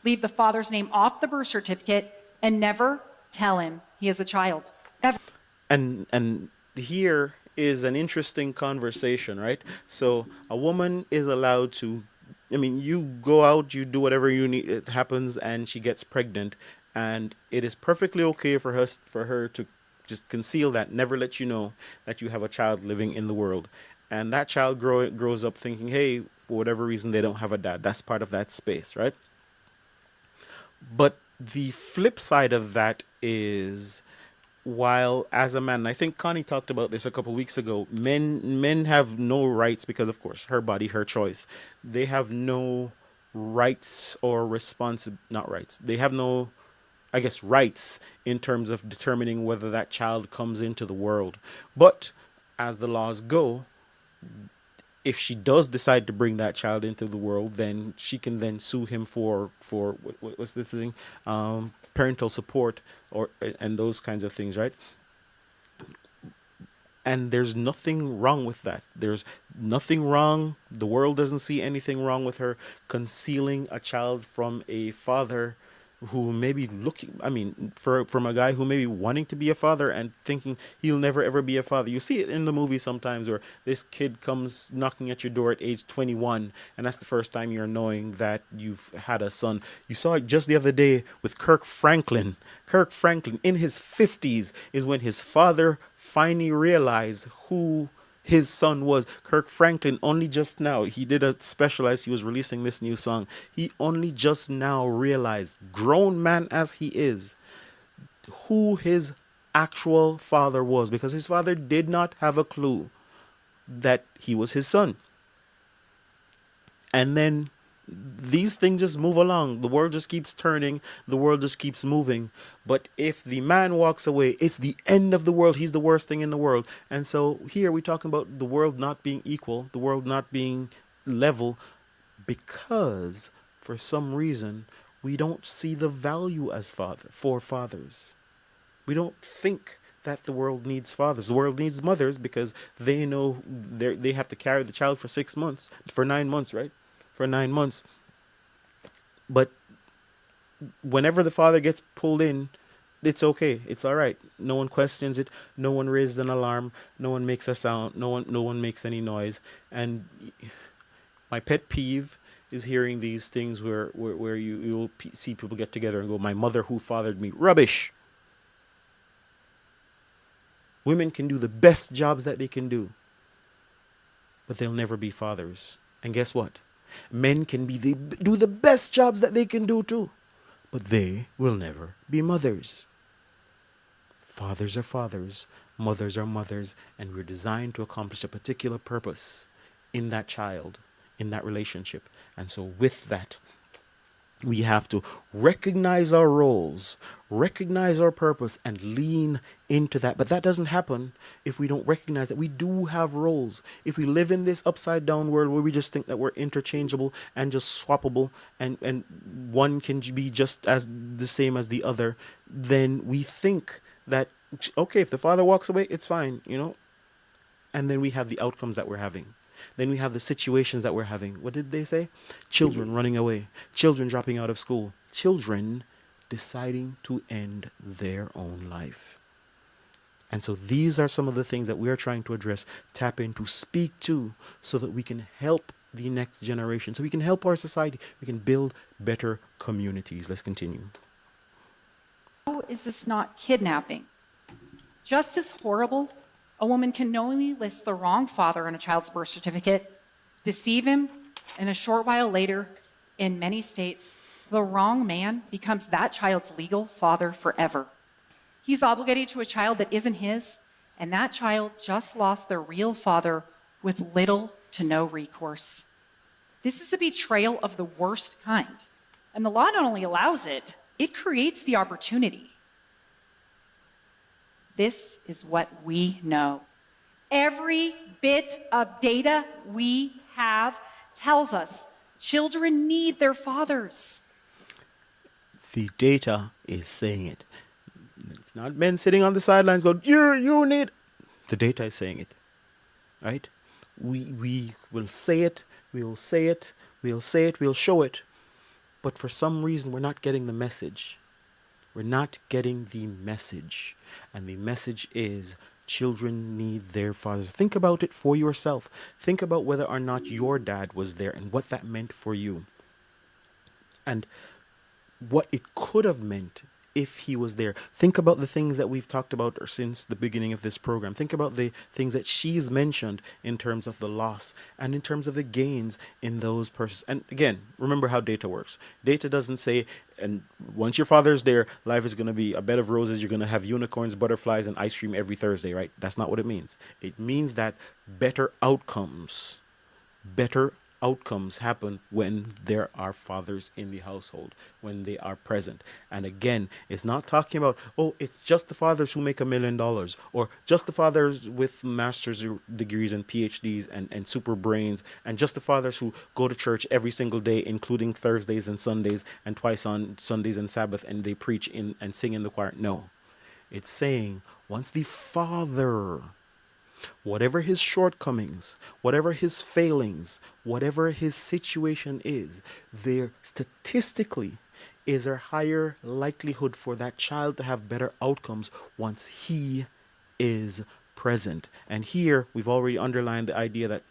leave the father's name off the birth certificate, and never tell him he has a child, ever. And here is an interesting conversation, right? So a woman is allowed to I mean, you go out, you do whatever you need, it happens, and she gets pregnant, and it is perfectly okay for her to just conceal that, never let you know that you have a child living in the world, and that child grows up thinking, hey, for whatever reason, they don't have a dad. That's part of that space, right? But the flip side of that is, while as a man, I think Connie talked about this a couple weeks ago, men have no rights because of course her body, her choice. They have no rights or not rights. They have no, I guess, rights in terms of determining whether that child comes into the world. But as the laws go, if she does decide to bring that child into the world, then she can then sue him for what's the thing, parental support or and those kinds of things, right? And there's nothing wrong with that. There's nothing wrong. The world doesn't see anything wrong with her concealing a child from a father who may be looking, I mean, from a guy who may be wanting to be a father and thinking he'll never ever be a father. You see it in the movie sometimes where this kid comes knocking at your door at age 21, and that's the first time you're knowing that you've had a son. You saw it just the other day with Kirk Franklin. Kirk Franklin, in his 50s, is when his father finally realized who his son was. Kirk Franklin only just now, he did a special as he was releasing this new song. He only just now realized, grown man as he is, who his actual father was, because his father did not have a clue that he was his son. And then these things just move along. The world just keeps turning. The world just keeps moving. But if the man walks away, it's the end of the world. He's the worst thing in the world. And so here we're talking about the world not being equal, the world not being level, because for some reason we don't see the value as for fathers. We don't think that the world needs fathers. The world needs mothers because they know they have to carry the child for 9 months, right? For 9 months. But whenever the father gets pulled in, it's okay. It's all right. No one questions it. No one raises an alarm. No one makes a sound. No one makes any noise. And my pet peeve is hearing these things where you'll see people get together and go, my mother who fathered me. Rubbish. Women can do the best jobs that they can do, but they'll never be fathers. And guess what? Men can do the best jobs that they can do too, but they will never be mothers. Fathers are fathers, mothers are mothers, and we're designed to accomplish a particular purpose in that child, in that relationship. And so with that, we have to recognize our roles, recognize our purpose, and lean into that. But that doesn't happen if we don't recognize that we do have roles. If we live in this upside down world where we just think that we're interchangeable and just swappable and one can be just as the same as the other, then we think that, okay, if the father walks away, it's fine, And then we have the outcomes that we're having. Then we have the situations that we're having. What did they say? Children running away. Children dropping out of school. Children deciding to end their own life. And so these are some of the things that we are trying to address, tap into, speak to, so that we can help the next generation, so we can help our society. We can build better communities. Let's continue. How is this not kidnapping? Just as horrible, a woman can knowingly list the wrong father on a child's birth certificate, deceive him, and a short while later, in many states, the wrong man becomes that child's legal father forever. He's obligated to a child that isn't his, and that child just lost their real father with little to no recourse. This is a betrayal of the worst kind. And the law not only allows it, it creates the opportunity. This is what we know. Every bit of data we have tells us children need their fathers. The data is saying it. It's not men sitting on the sidelines going, you need. The data is saying it, right? We will say it, we'll say it, we'll say it, we'll show it. But for some reason, we're not getting the message. We're not getting the message. And the message is children need their fathers. Think about it for yourself. Think about whether or not your dad was there and what that meant for you. And what it could have meant if he was there. Think about the things that we've talked about since the beginning of this program. Think about the things that she's mentioned in terms of the loss and in terms of the gains in those persons. And again, remember how data works. Data doesn't say, and once your father's there, life is going to be a bed of roses. You're going to have unicorns, butterflies, and ice cream every Thursday, right? That's not what it means. It means that better outcomes happen when there are fathers in the household, when they are present. And again, it's not talking about, oh, it's just the fathers who make $1 million, or just the fathers with master's degrees and PhDs and super brains, and just the fathers who go to church every single day, including Thursdays and Sundays, and twice on Sundays and Sabbath, and they preach in and sing in the choir. No, it's saying once the father, whatever his shortcomings, whatever his failings, whatever his situation is, there statistically is a higher likelihood for that child to have better outcomes once he is present. And here we've already underlined the idea that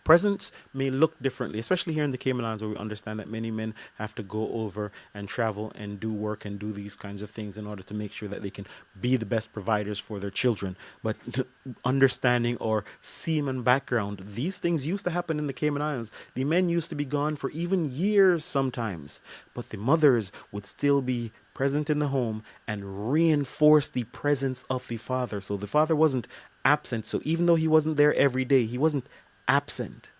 presence may look differently, especially here in the Cayman Islands, where we understand that many men have to go over and travel and do work and do these kinds of things in order to make sure that they can be the best providers for their children. But understanding or seaman background, these things used to happen in the Cayman Islands. The men used to be gone for even years sometimes, but the mothers would still be present in the home and reinforce the presence of the father. So the father wasn't absent. So even though he wasn't there every day, he wasn't absent,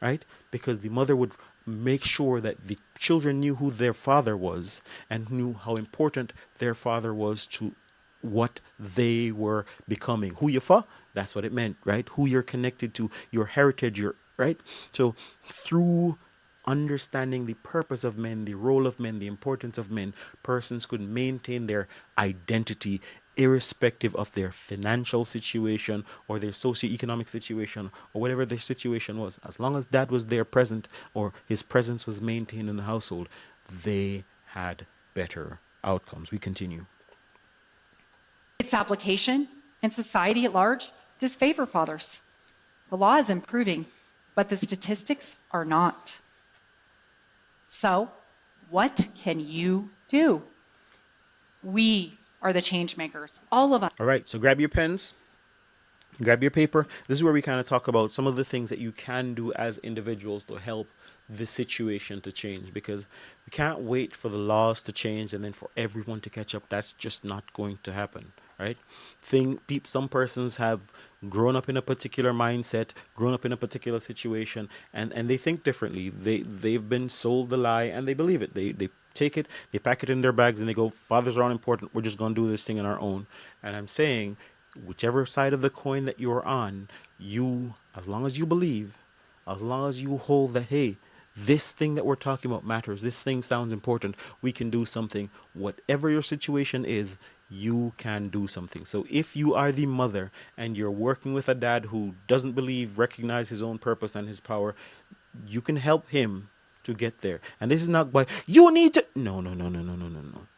right? Because the mother would make sure that the children knew who their father was and knew how important their father was to what they were becoming. Who you fa? That's what it meant, right? Who you're connected to, your heritage, your right? So through understanding the purpose of men, the role of men, the importance of men, persons could maintain their identity irrespective of their financial situation or their socioeconomic situation or whatever their situation was. As long as dad was there present or his presence was maintained in the household, they had better outcomes. We continue. Its application in society at large disfavor fathers. The law is improving, but the statistics are not. So, what can you do? We are the change makers, all of us. All right, so grab your pens, grab your paper. This is where we kind of talk about some of the things that you can do as individuals to help the situation to change, because we can't wait for the laws to change and then for everyone to catch up. That's just not going to happen, right? Some persons have grown up in a particular mindset, grown up in a particular situation, and they think differently. They've been sold the lie and they believe it. They take it, they pack it in their bags, and they go, fathers are unimportant. We're just going to do this thing on our own. And I'm saying, whichever side of the coin that you're on, you, as long as you believe, as long as you hold that, hey, this thing that we're talking about matters, this thing sounds important, we can do something. Whatever your situation is, you can do something. So if you are the mother and you're working with a dad who doesn't recognize his own purpose and his power, you can help him to get there. And this is not by, you need to, no.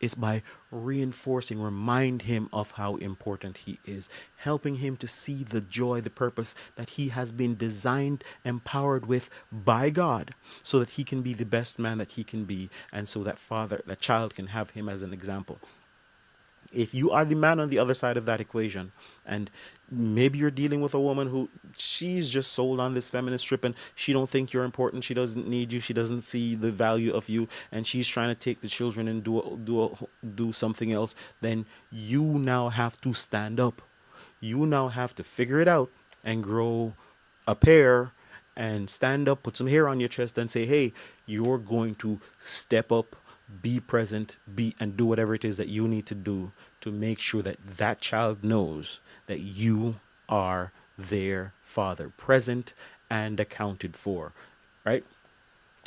It's by reinforcing, remind him of how important he is, helping him to see the joy, the purpose that he has been designed, empowered with by God, so that he can be the best man that he can be. And so that child can have him as an example. If you are the man on the other side of that equation, and maybe you're dealing with a woman who she's just sold on this feminist trip and she don't think you're important, she doesn't need you, she doesn't see the value of you, and she's trying to take the children and do something else, then you now have to stand up. You now have to figure it out and grow a pair and stand up, put some hair on your chest and say, hey, you're going to step up, be present, and do whatever it is that you need to do to make sure that that child knows that you are their father, present and accounted for, right?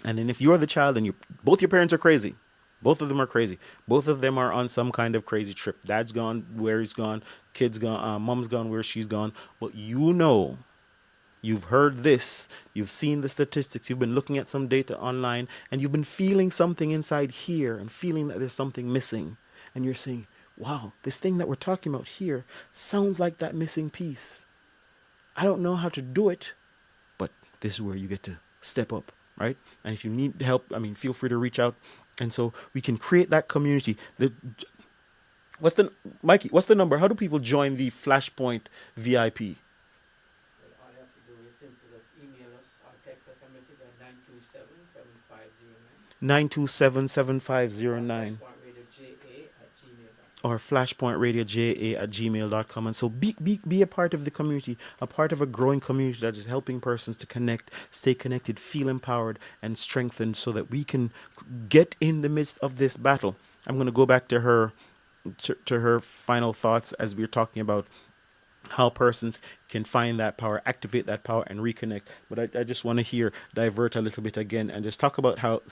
And then if you're the child and both your parents are crazy, both of them are crazy, both of them are on some kind of crazy trip, dad's gone where he's gone, kid's gone, mom's gone where she's gone, but you know, you've heard this, you've seen the statistics, you've been looking at some data online, and you've been feeling something inside here and feeling that there's something missing. And you're saying, wow, this thing that we're talking about here sounds like that missing piece. I don't know how to do it, but this is where you get to step up, right? And if you need help, I mean, feel free to reach out. And so we can create that community. Mikey, what's the number? How do people join the Flashpoint VIP? Well, all you have to do is simply just email us or text us a message at 927 927-7509 or flashpointradioj@gmail.com. And so be a part of the community, a part of a growing community that is helping persons to connect, stay connected, feel empowered and strengthened so that we can get in the midst of this battle. I'm going to go back to her final thoughts as we're talking about how persons can find that power, activate that power, and reconnect. But I just want to divert a little bit again and just talk about how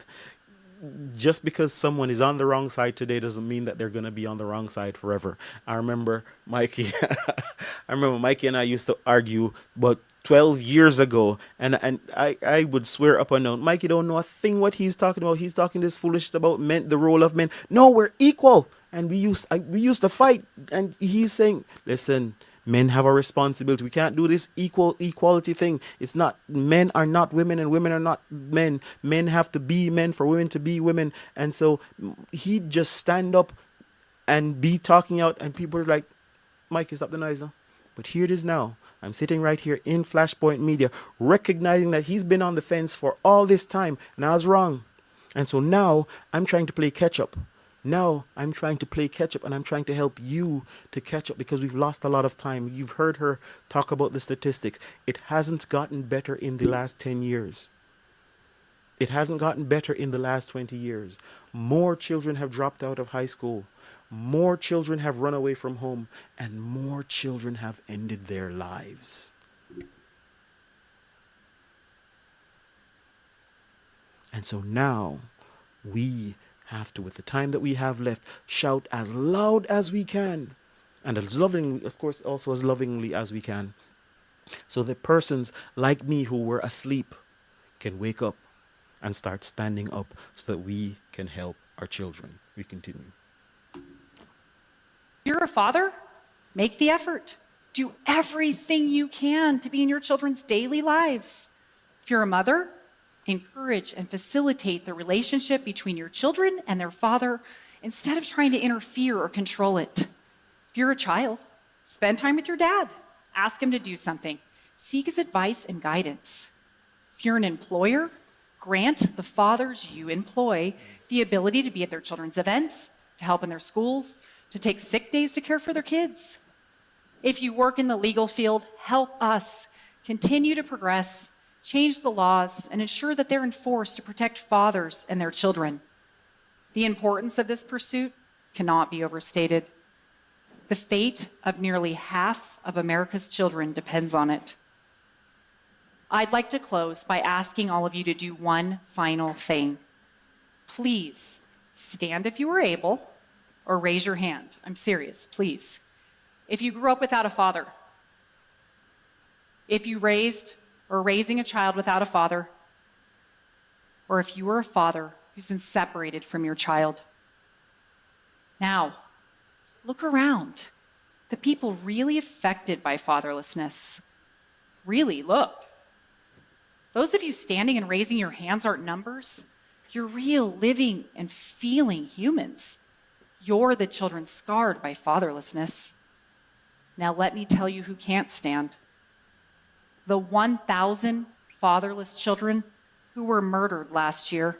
just because someone is on the wrong side today doesn't mean that they're going to be on the wrong side forever. I remember Mikey and I used to argue about 12 years ago, and I would swear up and down, Mikey don't know a thing what he's talking about. He's talking this foolish about men, the role of men. No, we're equal. And we used to fight, and he's saying, listen, men have a responsibility. We can't do this equality thing. It's not, men are not women and women are not men. Men have to be men for women to be women. And so he'd just stand up and be talking out, and people are like, Mikey, stop the noise now. But here it is now. I'm sitting right here in Flashpoint Media, recognizing that he's been on the fence for all this time, and I was wrong. And so now I'm trying to play catch up. Now I'm trying to play catch up, and I'm trying to help you to catch up because we've lost a lot of time. You've heard her talk about the statistics. It hasn't gotten better in the last 10 years. It hasn't gotten better in the last 20 years. More children have dropped out of high school. More children have run away from home, and more children have ended their lives. And so now we have to, with the time that we have left, shout as loud as we can, and as lovingly, of course, also as lovingly as we can, so that persons like me who were asleep can wake up and start standing up so that we can help our children. We continue. If you're a father, make the effort. Do everything you can to be in your children's daily lives. If you're a mother, encourage and facilitate the relationship between your children and their father instead of trying to interfere or control it. If you're a child, spend time with your dad. Ask him to do something. Seek his advice and guidance. If you're an employer, grant the fathers you employ the ability to be at their children's events, to help in their schools, to take sick days to care for their kids. If you work in the legal field, help us continue to progress, change the laws, and ensure that they're enforced to protect fathers and their children. The importance of this pursuit cannot be overstated. The fate of nearly half of America's children depends on it. I'd like to close by asking all of you to do one final thing. Please stand if you are able, or raise your hand. I'm serious, please. If you grew up without a father, if you raised or raising a child without a father, or if you are a father who's been separated from your child. Now, look around. The people really affected by fatherlessness. Really, look. Those of you standing and raising your hands aren't numbers. You're real, living, and feeling humans. You're the children scarred by fatherlessness. Now let me tell you who can't stand. The 1,000 fatherless children who were murdered last year.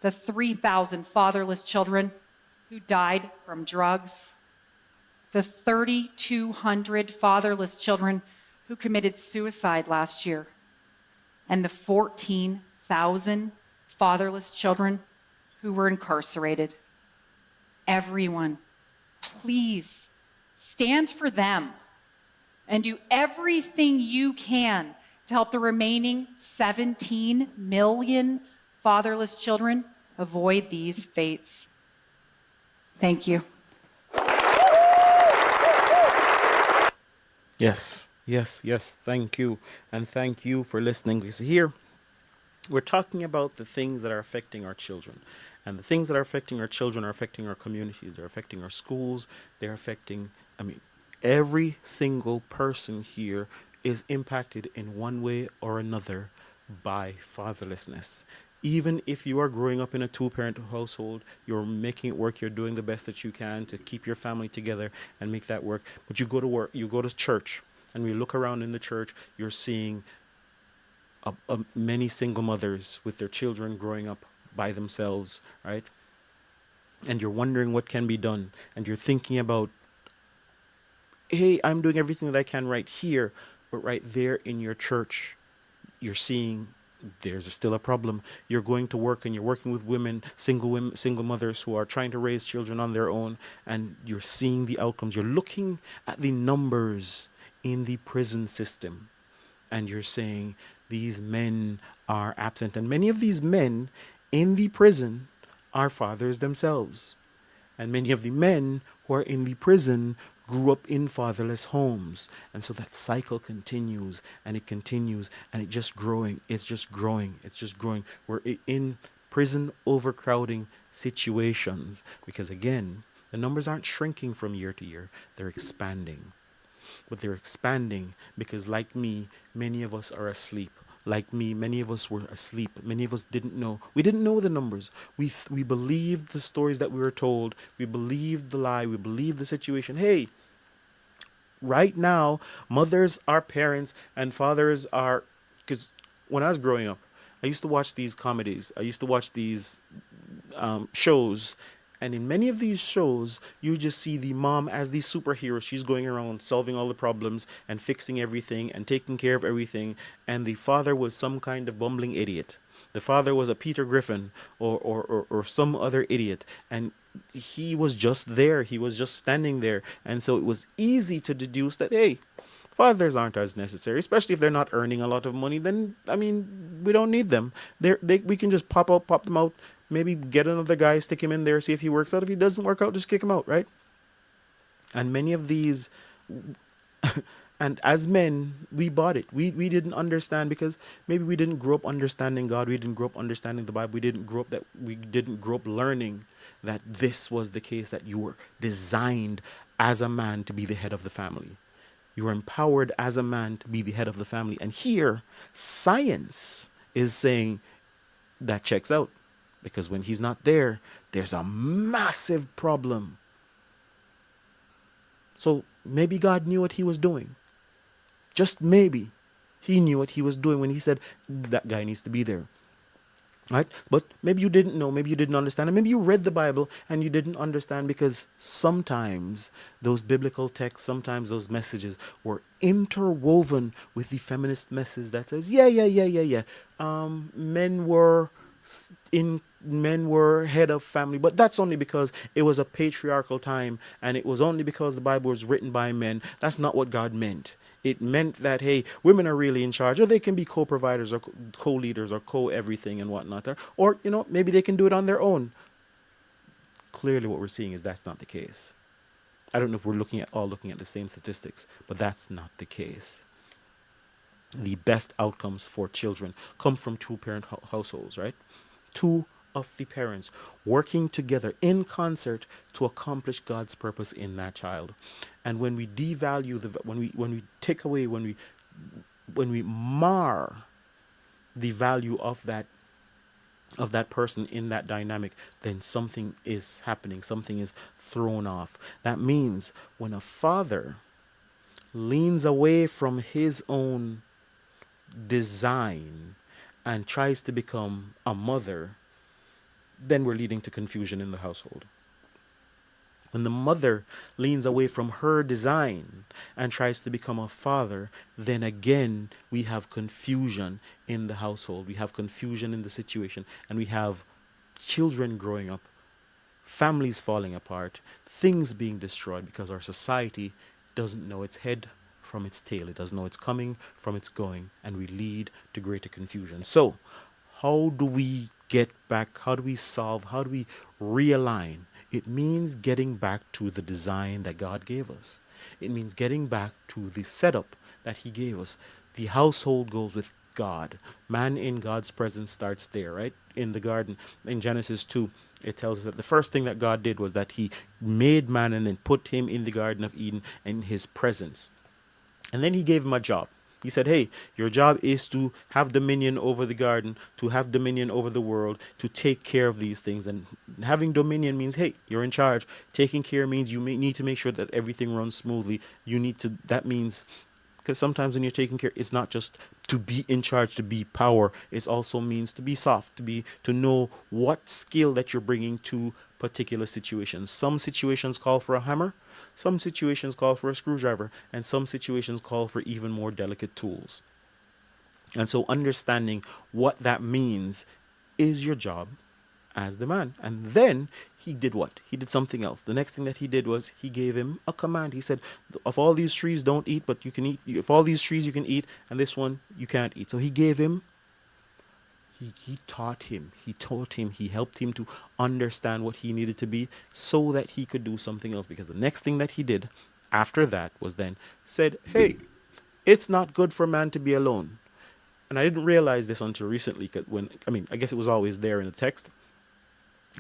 The 3,000 fatherless children who died from drugs. The 3,200 fatherless children who committed suicide last year. And the 14,000 fatherless children who were incarcerated. Everyone, please stand for them and do everything you can to help the remaining 17 million fatherless children avoid these fates. Thank you. Yes, thank you. And thank you for listening. Because here, we're talking about the things that are affecting our children. And the things that are affecting our children are affecting our communities, they're affecting our schools, they're affecting, I mean, every single person here is impacted in one way or another by fatherlessness. Even if you are growing up in a two-parent household, you're making it work, you're doing the best that you can to keep your family together and make that work. But you go to work, you go to church, and when you look around in the church, you're seeing many single mothers with their children growing up by themselves, right? And you're wondering what can be done, and you're thinking about, hey, I'm doing everything that I can right here, but right there in your church, you're seeing there's still a problem. You're going to work and you're working with women, single mothers who are trying to raise children on their own, and you're seeing the outcomes. You're looking at the numbers in the prison system, and you're saying these men are absent. And many of these men in the prison are fathers themselves. And many of the men who are in the prison grew up in fatherless homes. And so that cycle continues and it continues and it's just growing. It's just growing. It's just growing. We're in prison overcrowding situations because, again, the numbers aren't shrinking from year to year. They're expanding. But they're expanding because, like me, many of us are asleep. Like me, many of us were asleep. Many of us didn't know. We didn't know the numbers. We believed the stories that we were told. We believed the lie. We believed the situation. Hey, right now, mothers are parents and fathers are... Because when I was growing up, I used to watch these comedies. I used to watch these shows. And in many of these shows, you just see the mom as the superhero. She's going around solving all the problems and fixing everything and taking care of everything. And the father was some kind of bumbling idiot. The father was a Peter Griffin or some other idiot. And he was just there. He was just standing there. And so it was easy to deduce that, hey, fathers aren't as necessary, especially if they're not earning a lot of money. Then, I mean, we don't need them. We can just pop them out. Maybe get another guy, stick him in there, see if he works out. If he doesn't work out, just kick him out, right? And many of these, and as men, we bought it. We didn't understand because maybe we didn't grow up understanding God. We didn't grow up understanding the Bible. We didn't grow up learning that this was the case, that you were designed as a man to be the head of the family. You are empowered as a man to be the head of the family. And here, science is saying that checks out. Because when he's not there, there's a massive problem. So maybe God knew what he was doing. Just maybe he knew what he was doing when he said that guy needs to be there. Right? But maybe you didn't know, maybe you didn't understand, and maybe you read the Bible and you didn't understand because sometimes those biblical texts, sometimes those messages were interwoven with the feminist message that says, men were head of family, but that's only because it was a patriarchal time and it was only because the Bible was written by men. That's not what God meant. It meant that, hey, women are really in charge, or they can be co-providers or co-leaders or co-everything and whatnot, or maybe they can do it on their own. Clearly what we're seeing is that's not the case. I don't know if we're looking at the same statistics, but that's not the case. The best outcomes for children come from two-parent households, right? Two of the parents working together in concert to accomplish God's purpose in that child. And when we devalue when we take away, when we mar the value of that person in that dynamic, then something is happening, something is thrown off. That means when a father leans away from his own design and tries to become a mother, then we're leading to confusion in the household. When the mother leans away from her design and tries to become a father, then again we have confusion in the household. We have confusion in the situation, and we have children growing up, families falling apart, things being destroyed because our society doesn't know its head from its tail. It doesn't know its coming from its going, and we lead to greater confusion. So how do we get back? How do we solve? How do we realign? It means getting back to the design that God gave us. It means getting back to the setup that he gave us. The household goes with God. Man in God's presence starts there, right? In the garden. In Genesis 2, it tells us that the first thing that God did was that he made man and then put him in the Garden of Eden in his presence. And then he gave him a job. He said, hey, your job is to have dominion over the garden, to have dominion over the world, to take care of these things. And having dominion means, hey, you're in charge. Taking care means you need to make sure that everything runs smoothly. That means, because sometimes when you're taking care, it's not just to be in charge, to be power. It also means to be soft, to know what skill that you're bringing to particular situations. Some situations call for a hammer. Some situations call for a screwdriver, and some situations call for even more delicate tools. And so understanding what that means is your job as the man. And then he did what? He did something else. The next thing that he did was he gave him a command. He said, of all these trees don't eat, but you can eat. If all these trees you can eat, and this one you can't eat. So he gave him, he taught him, he taught him, he helped him to understand what he needed to be so that he could do something else. Because the next thing that he did after that was then said, hey, it's not good for man to be alone. And I didn't realize this until recently, I guess it was always there in the text,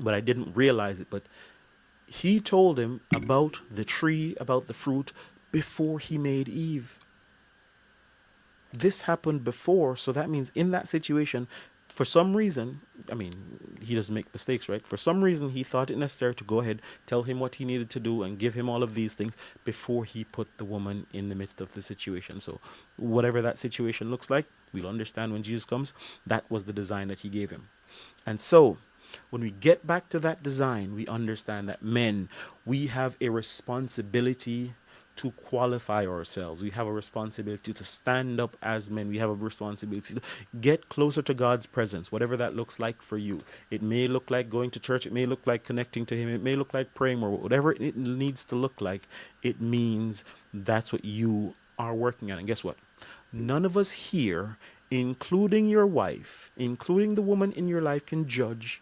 but I didn't realize it. But he told him about the tree, about the fruit, before he made Eve. This happened before, so that means in that situation, for some reason, he doesn't make mistakes, right? For some reason, he thought it necessary to go ahead, tell him what he needed to do, and give him all of these things before he put the woman in the midst of the situation. So whatever that situation looks like, we'll understand when Jesus comes. That was the design that he gave him. And so when we get back to that design, we understand that men, we have a responsibility to qualify ourselves. We have a responsibility to stand up as men. We have a responsibility to get closer to God's presence, whatever that looks like for you. It may look like going to church. It may look like connecting to him. It may look like praying more. Whatever it needs to look like, it means that's what you are working on. And guess what? None of us here, including your wife, including the woman in your life, can judge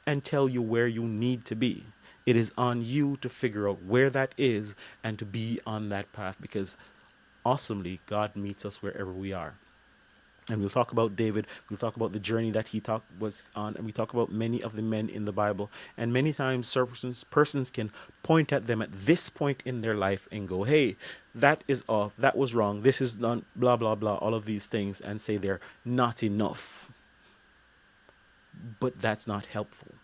and tell you where you need to be. It is on you to figure out where that is and to be on that path, because awesomely, God meets us wherever we are. And we'll talk about David. We'll talk about the journey that he was on. And we talk about many of the men in the Bible. And many times persons can point at them at this point in their life and go, hey, that is off. That was wrong. This is done, blah, blah, blah, all of these things, and say they're not enough. But that's not helpful.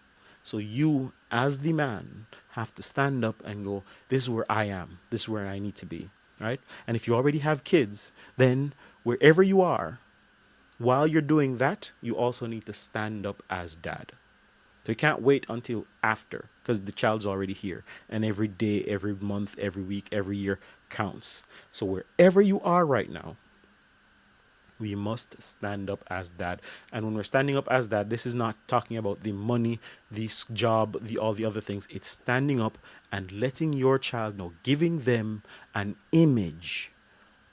So you, as the man, have to stand up and go, this is where I am. This is where I need to be, right? And if you already have kids, then wherever you are, while you're doing that, you also need to stand up as dad. So you can't wait until after, because the child's already here. And every day, every month, every week, every year counts. So wherever you are right now, we must stand up as dad. And when we're standing up as dad, this is not talking about the money, the job, all the other things. It's standing up and letting your child know, giving them an image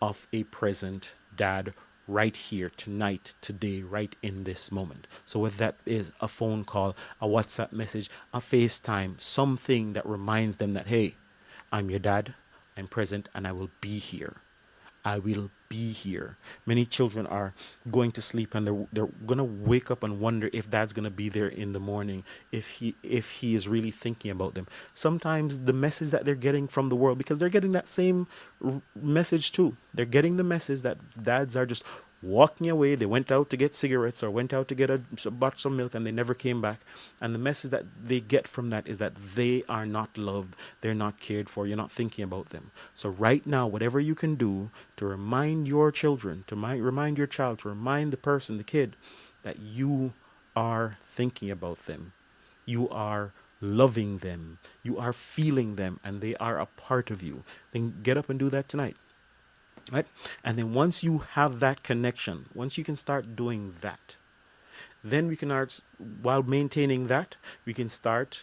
of a present dad right here, tonight, today, right in this moment. So whether that is a phone call, a WhatsApp message, a FaceTime, something that reminds them that, hey, I'm your dad, I'm present, and I will be here. I will be here. Many children are going to sleep and they're going to wake up and wonder if dad's going to be there in the morning, if he is really thinking about them. Sometimes the message that they're getting from the world, because they're getting that same message too. They're getting the message that dads are just walking away. They went out to get cigarettes or went out to get a box of milk and they never came back. And the message that they get from that is that they are not loved. They're not cared for. You're not thinking about them. So right now, whatever you can do to remind your children, to remind your child, to remind the person, the kid, that you are thinking about them. You are loving them. You are feeling them, and they are a part of you. Then get up and do that tonight. Right? And then once you have that connection, once you can start doing that, then we can start, while maintaining that, we can start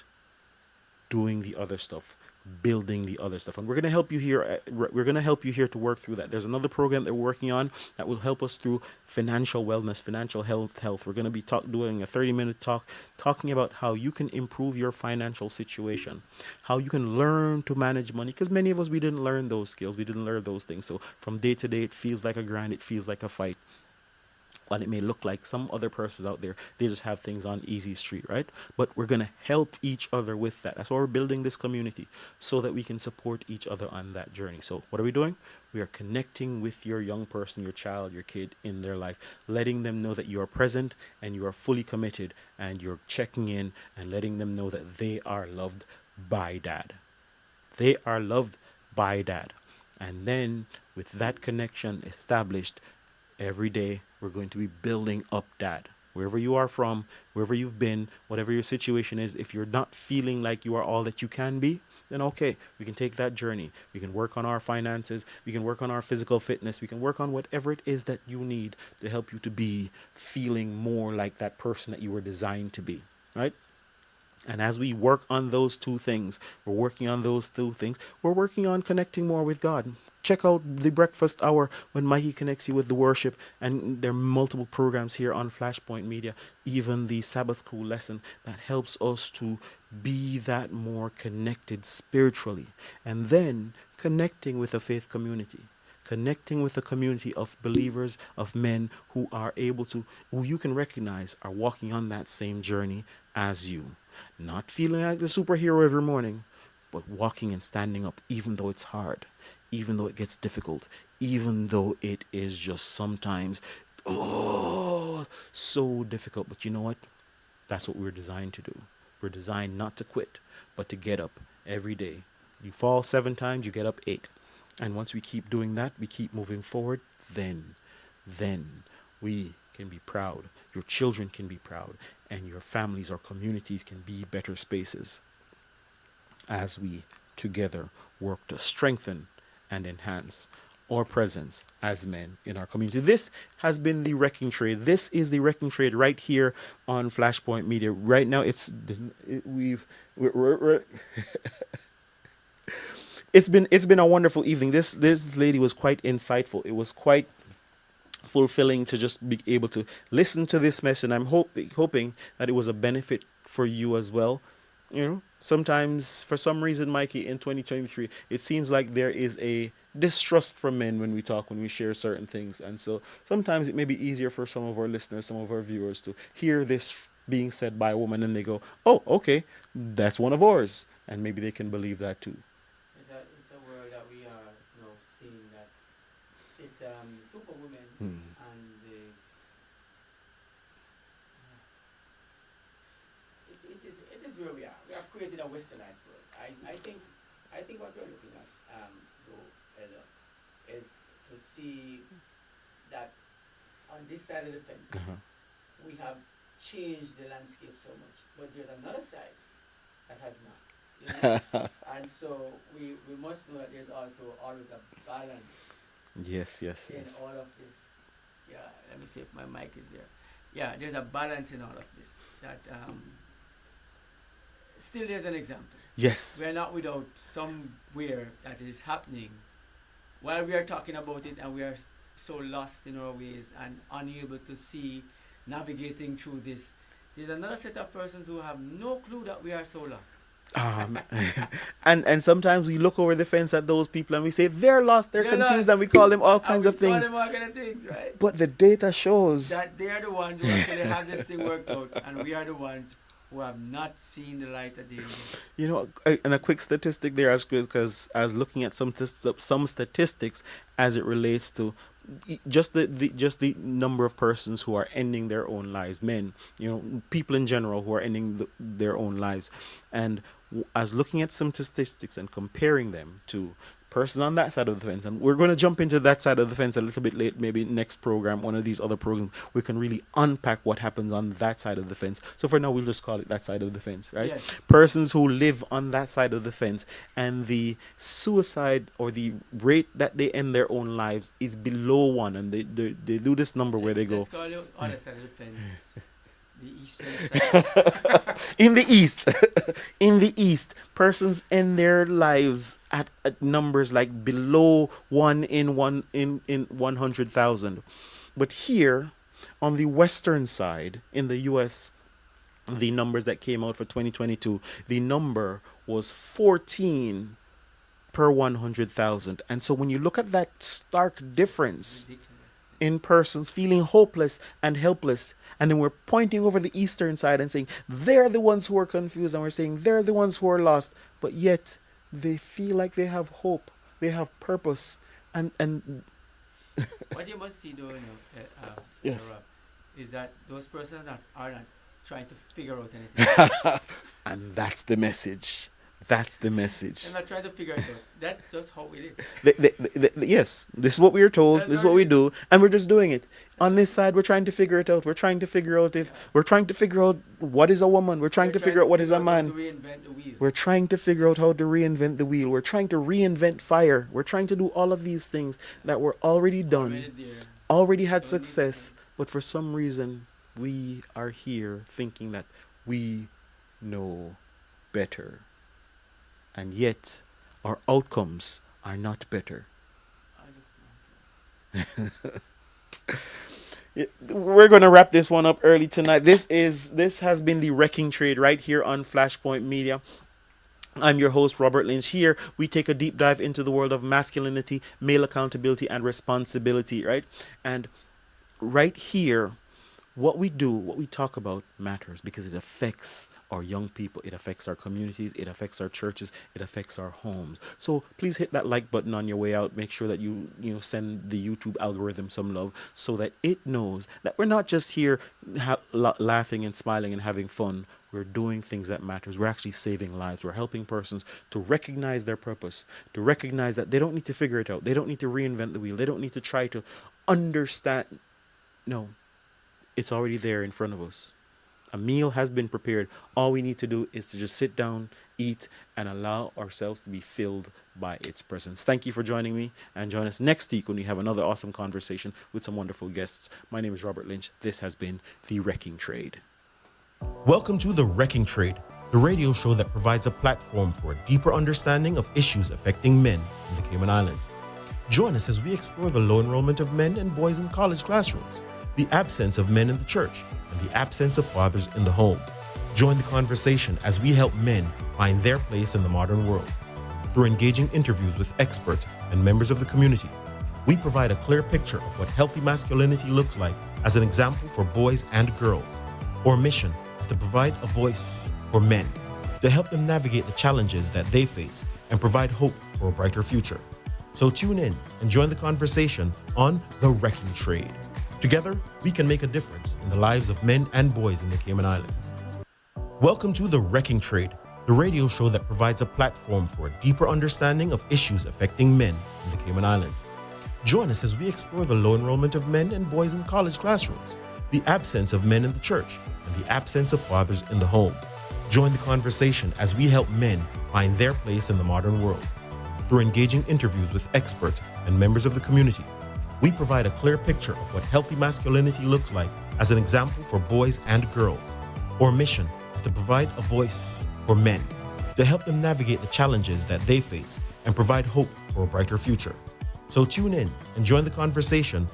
doing the other stuff, building the other stuff. And we're going to help you here. We're going to help you here to work through that. There's another program that we're working on that will help us through financial wellness, financial health. We're going to be doing a 30-minute talk talking about how you can improve your financial situation, how you can learn to manage money, because many of us, we didn't learn those skills. We didn't learn those things. So from day to day, it feels like a grind. It feels like a fight. And it may look like some other persons out there, they just have things on easy street, right? But we're going to help each other with that. That's why we're building this community, so that we can support each other on that journey. So what are we doing? We are connecting with your young person, your child, your kid in their life, letting them know that you are present and you are fully committed, and you're checking in and letting them know that they are loved by dad. They are loved by dad. And then with that connection established, every day we're going to be building up dad. Wherever you are from, wherever you've been, whatever your situation is, if you're not feeling like you are all that you can be, then okay, we can take that journey. We can work on our finances. We can work on our physical fitness. We can work on whatever it is that you need to help you to be feeling more like that person that you were designed to be, right? And as we work on those two things, we're working on those two things, we're working on connecting more with God. Check out the breakfast hour when Mikey connects you with the worship, and there are multiple programs here on Flashpoint Media, even the Sabbath School lesson that helps us to be that more connected spiritually, and then connecting with a faith community. Connecting with a community of believers, of men who are able to, who you can recognize are walking on that same journey as you. Not feeling like the superhero every morning, but walking and standing up even though it's hard, even though it gets difficult, even though it is just sometimes, so difficult. But you know what? That's what we're designed to do. We're designed not to quit, but to get up every day. You fall 7 times, you get up 8. And once we keep doing that, we keep moving forward, then we can be proud. Your children can be proud, and your families or communities can be better spaces as we together work to strengthen and enhance our presence as men in our community. This has been the Wrecking Trade. This is the Wrecking Trade right here on Flashpoint Media. Right now, we're it's been a wonderful evening. This lady was quite insightful. It was quite fulfilling to just be able to listen to this message. I'm hoping that it was a benefit for you as well. You know, sometimes for some reason, Mikey, in 2023, it seems like there is a distrust from men when we share certain things. And so sometimes it may be easier for some of our listeners, some of our viewers to hear this being said by a woman, and they go, oh, okay, that's one of ours. And maybe they can believe that too. It's a word that we are seeing that it's superwoman and it is where we are. We have created a westernized world. I think what we're looking at though, Ella, is to see that on this side of the fence we have changed the landscape so much, but there's another side that has not. And so we must know that there's also always a balance Yes. in all of this. Yeah, let me see if my mic is there. Yeah, there's a balance in all of this. That still there's an example. Yes. We're not without somewhere that is happening while we are talking about it, and we are so lost in our ways and unable to see, navigating through this. There's another set of persons who have no clue that we are so lost. And sometimes we look over the fence at those people and we say they're lost, they're confused, lost. and we call them all kinds of We call things. them all kind of things, right? But the data shows That they are the ones who actually have this thing worked out, and we are the ones who have not seen the light of day. You know, and a quick statistic there, because I was looking at some statistics as it relates to just the number of persons who are ending their own lives, men, people in general who are ending their own lives, and as looking at some statistics and comparing them to persons on that side of the fence, and we're going to jump into that side of the fence a little bit late, maybe next program, one of these other programs, we can really unpack what happens on that side of the fence. So for now, we'll just call it that side of the fence, right? Yes. Persons who live on that side of the fence, and the suicide or the rate that they end their own lives is below 1, and they do this number where they go, Let's call it other side of the fence. The eastern side. in the east, in the east, persons end their lives at numbers like below 1 in 100,000. But here on the western side in the US, the numbers that came out for 2022, the number was 14 per 100,000. And so when you look at that stark difference, Ridiculous. in persons feeling hopeless and helpless. And then we're pointing over the eastern side and saying, they're the ones who are confused. And we're saying, they're the ones who are lost. But yet, they feel like they have hope. They have purpose. And What you must see, though, Yes. Rob, is that those persons are not trying to figure out anything. and that's the message. That's the message. They're not trying to figure it out. That's just how it is. Yes, this is what we are told. That's This is right. what we do, and we're just doing it. On this side, we're trying to figure it out. We're trying to figure out what is a woman. We're trying to figure out what is a how man. to reinvent the wheel. We're trying to figure out how to reinvent the wheel. We're trying to reinvent fire. We're trying to do all of these things that were already done, Already there. already had Don't need success, but for some reason, we are here thinking that we know better. And yet, our outcomes are not better. I don't know. We're going to wrap this one up early tonight. This has been the Wrecking Trade right here on Flashpoint Media. I'm your host, Robert Lynch. Here, we take a deep dive into the world of masculinity, male accountability, and responsibility, right? And right here, what we do, what we talk about matters because it affects our young people, it affects our communities, it affects our churches, it affects our homes. So please hit that like button on your way out. Make sure that you send the YouTube algorithm some love so that it knows that we're not just here laughing and smiling and having fun. We're doing things that matters. We're actually saving lives. We're helping persons to recognize their purpose, to recognize that they don't need to figure it out. They don't need to reinvent the wheel. They don't need to try to understand. No. It's already there in front of us. A meal has been prepared. All we need to do is to just sit down, eat, and allow ourselves to be filled by its presence. Thank you for joining me, and join us next week when we have another awesome conversation with some wonderful guests. My name is Robert Lynch. This has been The Wrecking Trade. Welcome to The Wrecking Trade, the radio show that provides a platform for a deeper understanding of issues affecting men in the Cayman Islands. Join us as we explore the low enrollment of men and boys in college classrooms, the absence of men in the church, and the absence of fathers in the home. Join the conversation as we help men find their place in the modern world. Through engaging interviews with experts and members of the community, we provide a clear picture of what healthy masculinity looks like as an example for boys and girls. Our mission is to provide a voice for men, to help them navigate the challenges that they face and provide hope for a brighter future. So tune in and join the conversation on The Wrecking Trade. Together, we can make a difference in the lives of men and boys in the Cayman Islands. Welcome to The Wrecking Trade, the radio show that provides a platform for a deeper understanding of issues affecting men in the Cayman Islands. Join us as we explore the low enrollment of men and boys in college classrooms, the absence of men in the church, and the absence of fathers in the home. Join the conversation as we help men find their place in the modern world. Through engaging interviews with experts and members of the community, we provide a clear picture of what healthy masculinity looks like as an example for boys and girls. Our mission is to provide a voice for men, to help them navigate the challenges that they face and provide hope for a brighter future. So tune in and join the conversation